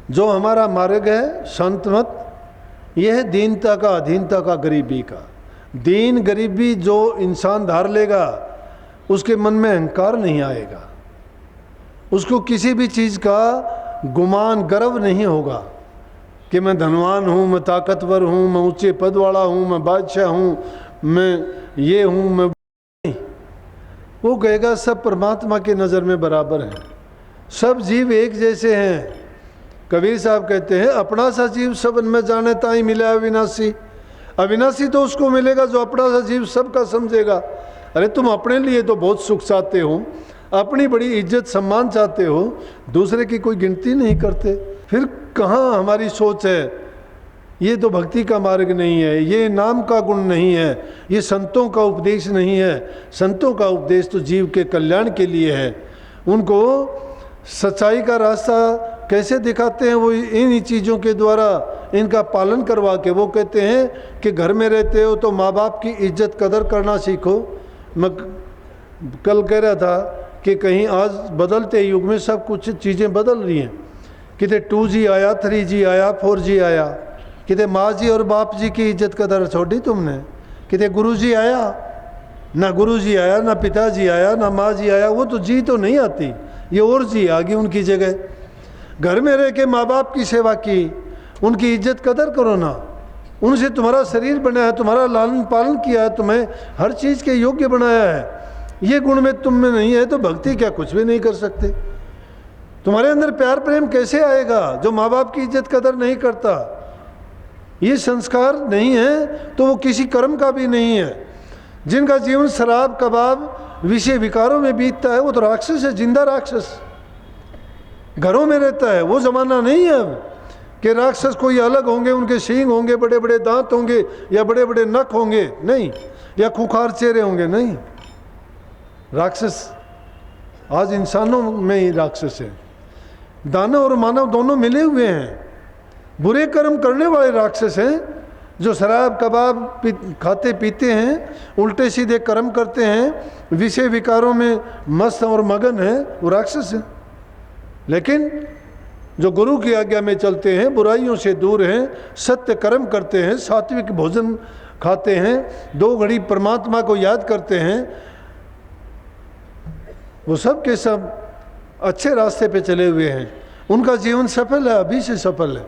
जो हमारा मार्ग है संत मत, यह है दीनता का, अधीनता का, गरीबी का। दीन गरीबी जो इंसान धार लेगा उसके मन में अहंकार नहीं आएगा, उसको किसी भी चीज़ का गुमान गर्व नहीं होगा कि मैं धनवान हूँ, मैं ताकतवर हूँ, मैं ऊंचे पद वाला हूँ, मैं बादशाह हूँ, मैं ये हूँ, मैं नहीं। वो कहेगा सब परमात्मा की नज़र में बराबर हैं, सब जीव एक जैसे हैं। कबीर साहब कहते हैं अपना सा जीव सबन में जाने ताई मिला अविनाशी। अविनाशी तो उसको मिलेगा जो अपना सा जीव सबका समझेगा। अरे तुम अपने लिए तो बहुत सुख चाहते हो, अपनी बड़ी इज्जत सम्मान चाहते हो, दूसरे की कोई गिनती नहीं करते, फिर कहाँ हमारी सोच है? ये तो भक्ति का मार्ग नहीं है, ये नाम का गुण नहीं है, ये संतों का उपदेश नहीं है। संतों का उपदेश तो जीव के कल्याण के लिए है। उनको सच्चाई का रास्ता कैसे दिखाते हैं? वो इन चीज़ों के द्वारा इनका पालन करवा के वो कहते हैं कि घर में रहते हो तो माँ बाप की इज्जत कदर करना सीखो। मैं कल कह रहा था कि कहीं आज बदलते युग में सब कुछ चीज़ें बदल रही हैं। कितने 2G आया, 3G आया, 4G आया, कितने माँ जी और बाप जी की इज्जत कदर छोड़ी तुमने। कितने गुरुजी आया, ना गुरुजी आया, ना पिताजी आया, ना माँ जी आया। वो तो जी तो नहीं आती, ये और जी आ गई उनकी जगह। घर में रह के माँ बाप की सेवा की, उनकी इज्जत कदर करो ना। उनसे तुम्हारा शरीर बना है, तुम्हारा लालन पालन किया है, तुम्हें हर चीज़ के योग्य बनाया है। ये गुण में तुम में नहीं है तो भक्ति क्या कुछ भी नहीं कर सकते। तुम्हारे अंदर प्यार प्रेम कैसे आएगा जो माँ बाप की इज्जत कदर नहीं करता? ये संस्कार नहीं है तो वो किसी कर्म का भी नहीं है। जिनका जीवन शराब कबाब विषय विकारों में बीतता है वो तो राक्षस है, जिंदा राक्षस घरों में रहता है। वो जमाना नहीं है अब कि राक्षस कोई अलग होंगे, उनके सींग होंगे, बड़े बड़े दांत होंगे या बड़े बड़े नख होंगे, नहीं, या खुखार चेहरे होंगे, नहीं। राक्षस आज इंसानों में ही राक्षस है। दानव और मानव दोनों मिले हुए हैं। बुरे कर्म करने वाले राक्षस हैं जो शराब कबाब खाते पीते हैं, उल्टे सीधे कर्म करते हैं, विषय विकारों में मस्त और मगन है, वो राक्षस है। लेकिन जो गुरु की आज्ञा में चलते हैं, बुराइयों से दूर हैं, सत्य कर्म करते हैं, सात्विक भोजन खाते हैं, 2 घड़ी परमात्मा को याद करते हैं, वो सब के सब अच्छे रास्ते पे चले हुए हैं। उनका जीवन सफल है, अभी से सफल है।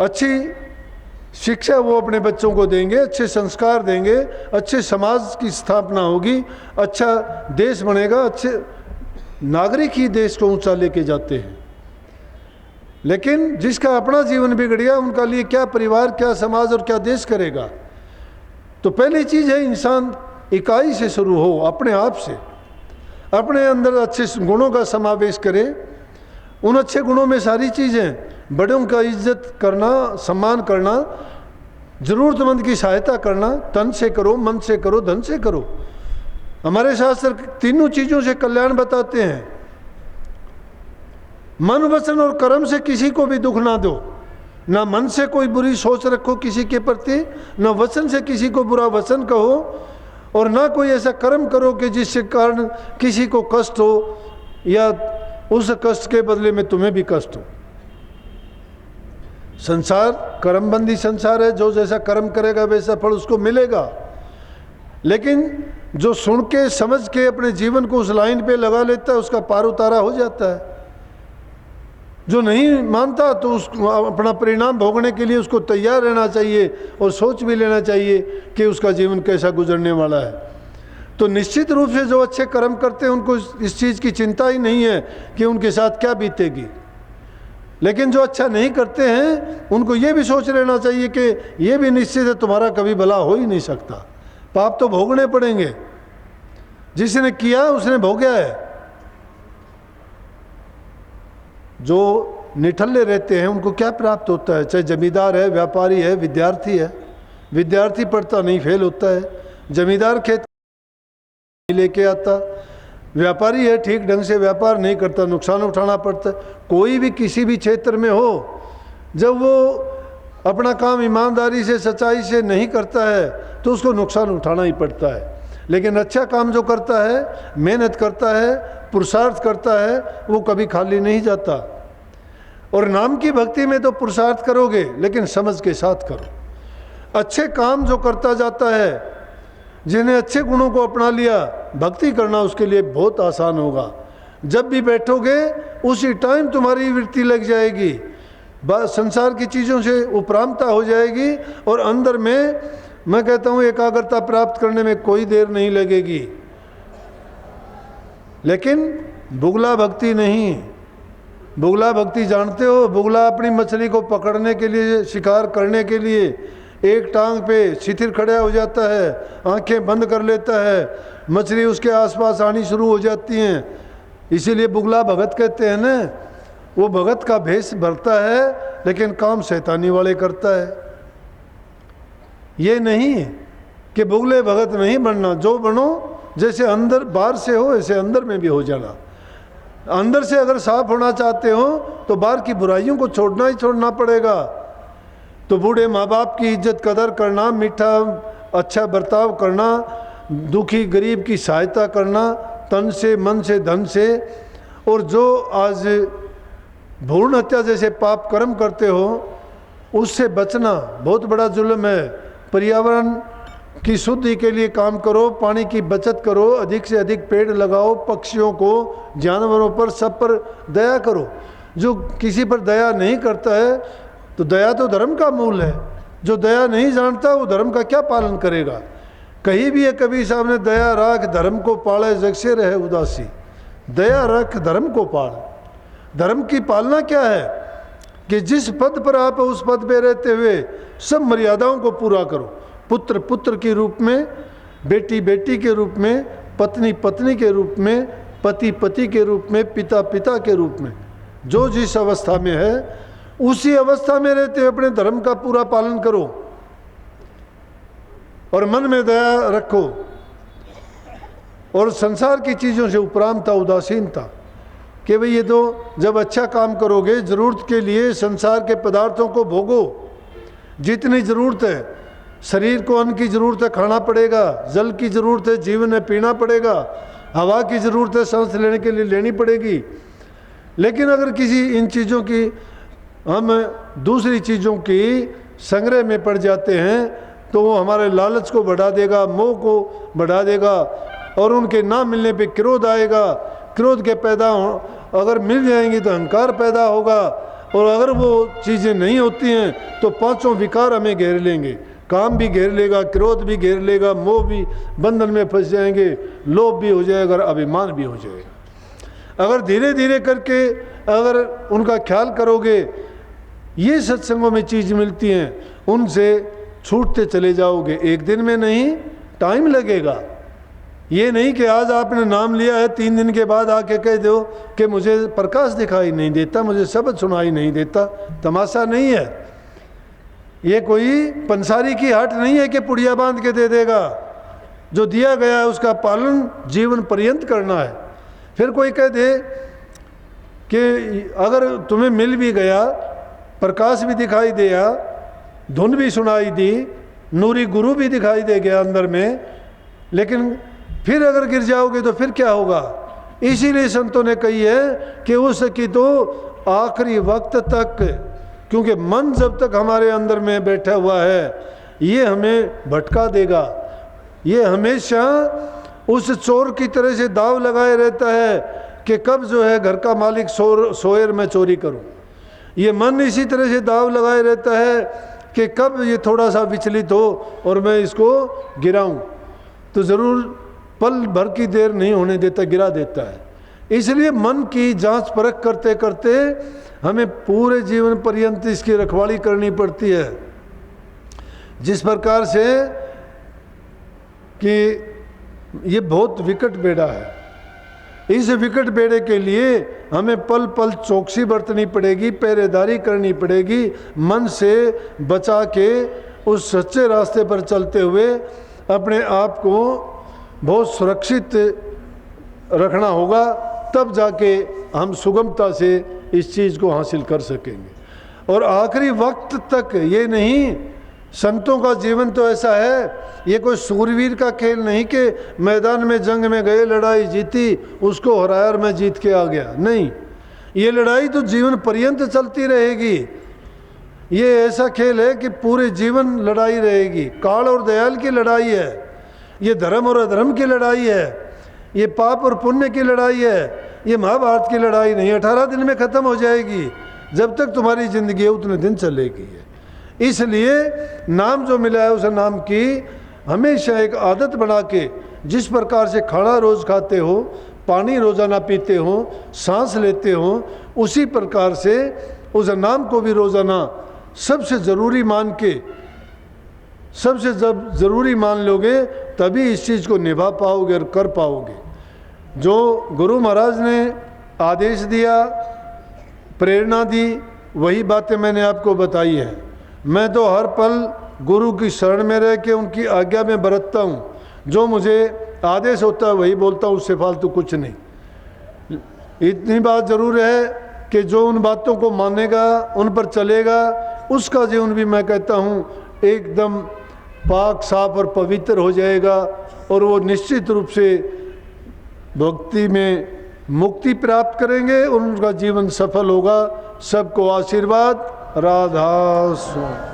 अच्छी शिक्षा वो अपने बच्चों को देंगे, अच्छे संस्कार देंगे, अच्छे समाज की स्थापना होगी, अच्छा देश बनेगा, अच्छे नागरिक ही देश को ऊंचा लेके जाते हैं। लेकिन जिसका अपना जीवन बिगड़ गया, उनका लिए क्या परिवार, क्या समाज और क्या देश करेगा? तो पहली चीज़ है इंसान इकाई से शुरू हो, अपने आप से, अपने अंदर अच्छे गुणों का समावेश करे। उन अच्छे गुणों में सारी चीज़ें, बड़ों का इज्जत करना, सम्मान करना, ज़रूरतमंद की सहायता करना, तन से करो, मन से करो, धन से करो। हमारे शास्त्र तीनों चीज़ों से कल्याण बताते हैं। मन वचन और कर्म से किसी को भी दुख ना दो। ना मन से कोई बुरी सोच रखो किसी के प्रति, ना वचन से किसी को बुरा वचन कहो, और ना कोई ऐसा कर्म करो कि जिससे कारण किसी को कष्ट हो या उस कष्ट के बदले में तुम्हें भी कष्ट हो। संसार कर्मबंदी संसार है, जो जैसा कर्म करेगा वैसा फल उसको मिलेगा। लेकिन जो सुन के समझ के अपने जीवन को उस लाइन पे लगा लेता है, उसका पार उतारा हो जाता है। जो नहीं मानता तो उसको अपना परिणाम भोगने के लिए उसको तैयार रहना चाहिए और सोच भी लेना चाहिए कि उसका जीवन कैसा गुजरने वाला है। तो निश्चित रूप से जो अच्छे कर्म करते हैं उनको इस चीज़ की चिंता ही नहीं है कि उनके साथ क्या बीतेगी। लेकिन जो अच्छा नहीं करते हैं उनको ये भी सोच लेना चाहिए कि ये भी निश्चित है तुम्हारा कभी भला हो ही नहीं सकता, पाप तो भोगने पड़ेंगे। जिसने किया उसने भोगा है। जो निठल्ले रहते हैं उनको क्या प्राप्त होता है? चाहे जमींदार है, व्यापारी है, विद्यार्थी है। विद्यार्थी पढ़ता नहीं फेल होता है, जमींदार खेत लेके आता, व्यापारी है ठीक ढंग से व्यापार नहीं करता, नुकसान उठाना पड़ता है। कोई भी किसी भी क्षेत्र में हो, जब वो अपना काम ईमानदारी से सच्चाई से नहीं करता है तो उसको नुकसान उठाना ही पड़ता है। लेकिन अच्छा काम जो करता है, मेहनत करता है, पुरुषार्थ करता है, वो कभी खाली नहीं जाता। और नाम की भक्ति में तो पुरुषार्थ करोगे लेकिन समझ के साथ करो। अच्छे काम जो करता जाता है जिन्हें अच्छे गुणों को अपना लिया, भक्ति करना उसके लिए बहुत आसान होगा। जब भी बैठोगे उसी टाइम तुम्हारी वृत्ति लग जाएगी, संसार की चीज़ों से उपरामता हो जाएगी और अंदर में मैं कहता हूँ एकाग्रता प्राप्त करने में कोई देर नहीं लगेगी। लेकिन बुगला भक्ति नहीं। बुगला भक्ति जानते हो, बुगला अपनी मछली को पकड़ने के लिए, शिकार करने के लिए एक टांग पे शिथिर खड़ा हो जाता है, आंखें बंद कर लेता है, मछली उसके आसपास आनी शुरू हो जाती हैं। इसीलिए बुगला भगत कहते हैं ना। वो भगत का भेष भरता है लेकिन काम शैतानी वाले करता है। ये नहीं कि बुगले भगत नहीं बनना, जो बनो जैसे अंदर बाहर से हो ऐसे अंदर में भी हो जाना। अंदर से अगर साफ होना चाहते हो तो बाहर की बुराइयों को छोड़ना ही छोड़ना पड़ेगा। तो बूढ़े माँ बाप की इज्जत कदर करना, मीठा अच्छा बर्ताव करना, दुखी गरीब की सहायता करना, तन से मन से धन से। और जो आज भ्रूण हत्या जैसे पाप कर्म करते हो उससे बचना बहुत बड़ा जुल्म है। पर्यावरण की शुद्धि के लिए काम करो, पानी की बचत करो, अधिक से अधिक पेड़ लगाओ, पक्षियों को, जानवरों पर, सब पर दया करो। जो किसी पर दया नहीं करता है तो दया तो धर्म का मूल है। जो दया नहीं जानता वो धर्म का क्या पालन करेगा। कहीं भी है कबीर साहब ने, दया राख धर्म को पाले जग से रहे उदासी। दया रख धर्म को पाल। धर्म की पालना क्या है कि जिस पद पर आप उस पद पे रहते हुए सब मर्यादाओं को पूरा करो। पुत्र पुत्र के रूप में, बेटी बेटी के रूप में, पत्नी पत्नी के रूप में, पति पति के रूप में, पिता पिता के रूप में, जो जिस अवस्था में है उसी अवस्था में रहते हुए अपने धर्म का पूरा पालन करो और मन में दया रखो। और संसार की चीज़ों से उपरामता, उदासीनता कि भाई ये तो जब अच्छा काम करोगे, ज़रूरत के लिए संसार के पदार्थों को भोगो जितनी ज़रूरत है। शरीर को अन्न की ज़रूरत है, खाना पड़ेगा, जल की ज़रूरत है, जीवन है, पीना पड़ेगा, हवा की ज़रूरत है, सांस लेने के लिए लेनी पड़ेगी। लेकिन अगर किसी इन चीज़ों की हम दूसरी चीज़ों की संग्रह में पड़ जाते हैं तो वो हमारे लालच को बढ़ा देगा, मोह को बढ़ा देगा और उनके ना मिलने पे क्रोध आएगा। क्रोध के पैदा अगर मिल जाएंगी तो अहंकार पैदा होगा और अगर वो चीज़ें नहीं होती हैं तो पांचों विकार हमें घेर लेंगे। काम भी घेर लेगा, क्रोध भी घेर लेगा, मोह भी, बंधन में फंस जाएंगे, लोभ भी हो जाएगा, अभिमान भी हो जाएगा। अगर धीरे धीरे करके अगर उनका ख्याल करोगे, ये सत्संगों में चीज़ मिलती हैं, उनसे छूटते चले जाओगे। एक दिन में नहीं, टाइम लगेगा। ये नहीं कि आज आपने नाम लिया है 3 दिन के बाद आके कह दो कि मुझे प्रकाश दिखाई नहीं देता, मुझे शब्द सुनाई नहीं देता। तमाशा नहीं है। ये कोई पंसारी की हट नहीं है कि पुड़िया बांध के दे देगा। जो दिया गया है उसका पालन जीवन पर्यंत करना है। फिर कोई कह दे कि अगर तुम्हें मिल भी गया, प्रकाश भी दिखाई दिया, धुन भी सुनाई दी, नूरी गुरु भी दिखाई दे गया अंदर में, लेकिन फिर अगर गिर जाओगे तो फिर क्या होगा। इसीलिए संतों ने कही है कि उसकी तो आखिरी वक्त तक, क्योंकि मन जब तक हमारे अंदर में बैठा हुआ है ये हमें भटका देगा। ये हमेशा उस चोर की तरह से दाव लगाए रहता है कि कब जो है घर का मालिक सोए मैं चोरी करूं। ये मन इसी तरह से दाव लगाए रहता है कि कब ये थोड़ा सा विचलित हो और मैं इसको गिराऊं, तो ज़रूर पल भर की देर नहीं होने देता, गिरा देता है। इसलिए मन की जांच परख करते करते हमें पूरे जीवन पर्यंत इसकी रखवाली करनी पड़ती है। जिस प्रकार से कि ये बहुत विकट बेड़ा है, इस विकट बेड़े के लिए हमें पल पल चौकसी बरतनी पड़ेगी, पहरेदारी करनी पड़ेगी। मन से बचा के उस सच्चे रास्ते पर चलते हुए अपने आप को बहुत सुरक्षित रखना होगा, तब जाके हम सुगमता से इस चीज़ को हासिल कर सकेंगे। और आखिरी वक्त तक ये नहीं, संतों का जीवन तो ऐसा है, ये कोई सूरवीर का खेल नहीं कि मैदान में जंग में गए, लड़ाई जीती, उसको हराया और मैं जीत के आ गया। नहीं, ये लड़ाई तो जीवन पर्यंत चलती रहेगी। ये ऐसा खेल है कि पूरे जीवन लड़ाई रहेगी। काल और दयाल की लड़ाई है। ये धर्म और अधर्म की लड़ाई है, ये पाप और पुण्य की लड़ाई है, ये महाभारत की लड़ाई नहीं। 18 दिन में ख़त्म हो जाएगी, जब तक तुम्हारी ज़िंदगी है उतने दिन चलेगी है। इसलिए नाम जो मिला है उस नाम की हमेशा एक आदत बना के, जिस प्रकार से खाना रोज़ खाते हो, पानी रोज़ाना पीते हो, सांस लेते हो, उसी प्रकार से उस नाम को भी रोज़ाना सबसे ज़रूरी मान के, सबसे जब ज़रूरी मान लोगे तभी इस चीज़ को निभा पाओगे और कर पाओगे। जो गुरु महाराज ने आदेश दिया, प्रेरणा दी, वही बातें मैंने आपको बताई हैं। मैं तो हर पल गुरु की शरण में रह के उनकी आज्ञा में बरतता हूँ। जो मुझे आदेश होता है वही बोलता हूँ, उससे फालतू कुछ नहीं। इतनी बात ज़रूर है कि जो उन बातों को मानेगा, उन पर चलेगा, उसका जीवन भी मैं कहता हूँ एकदम पाक साफ और पवित्र हो जाएगा और वो निश्चित रूप से भक्ति में मुक्ति प्राप्त करेंगे और उनका जीवन सफल होगा। सबको आशीर्वाद। राधा स्वामी।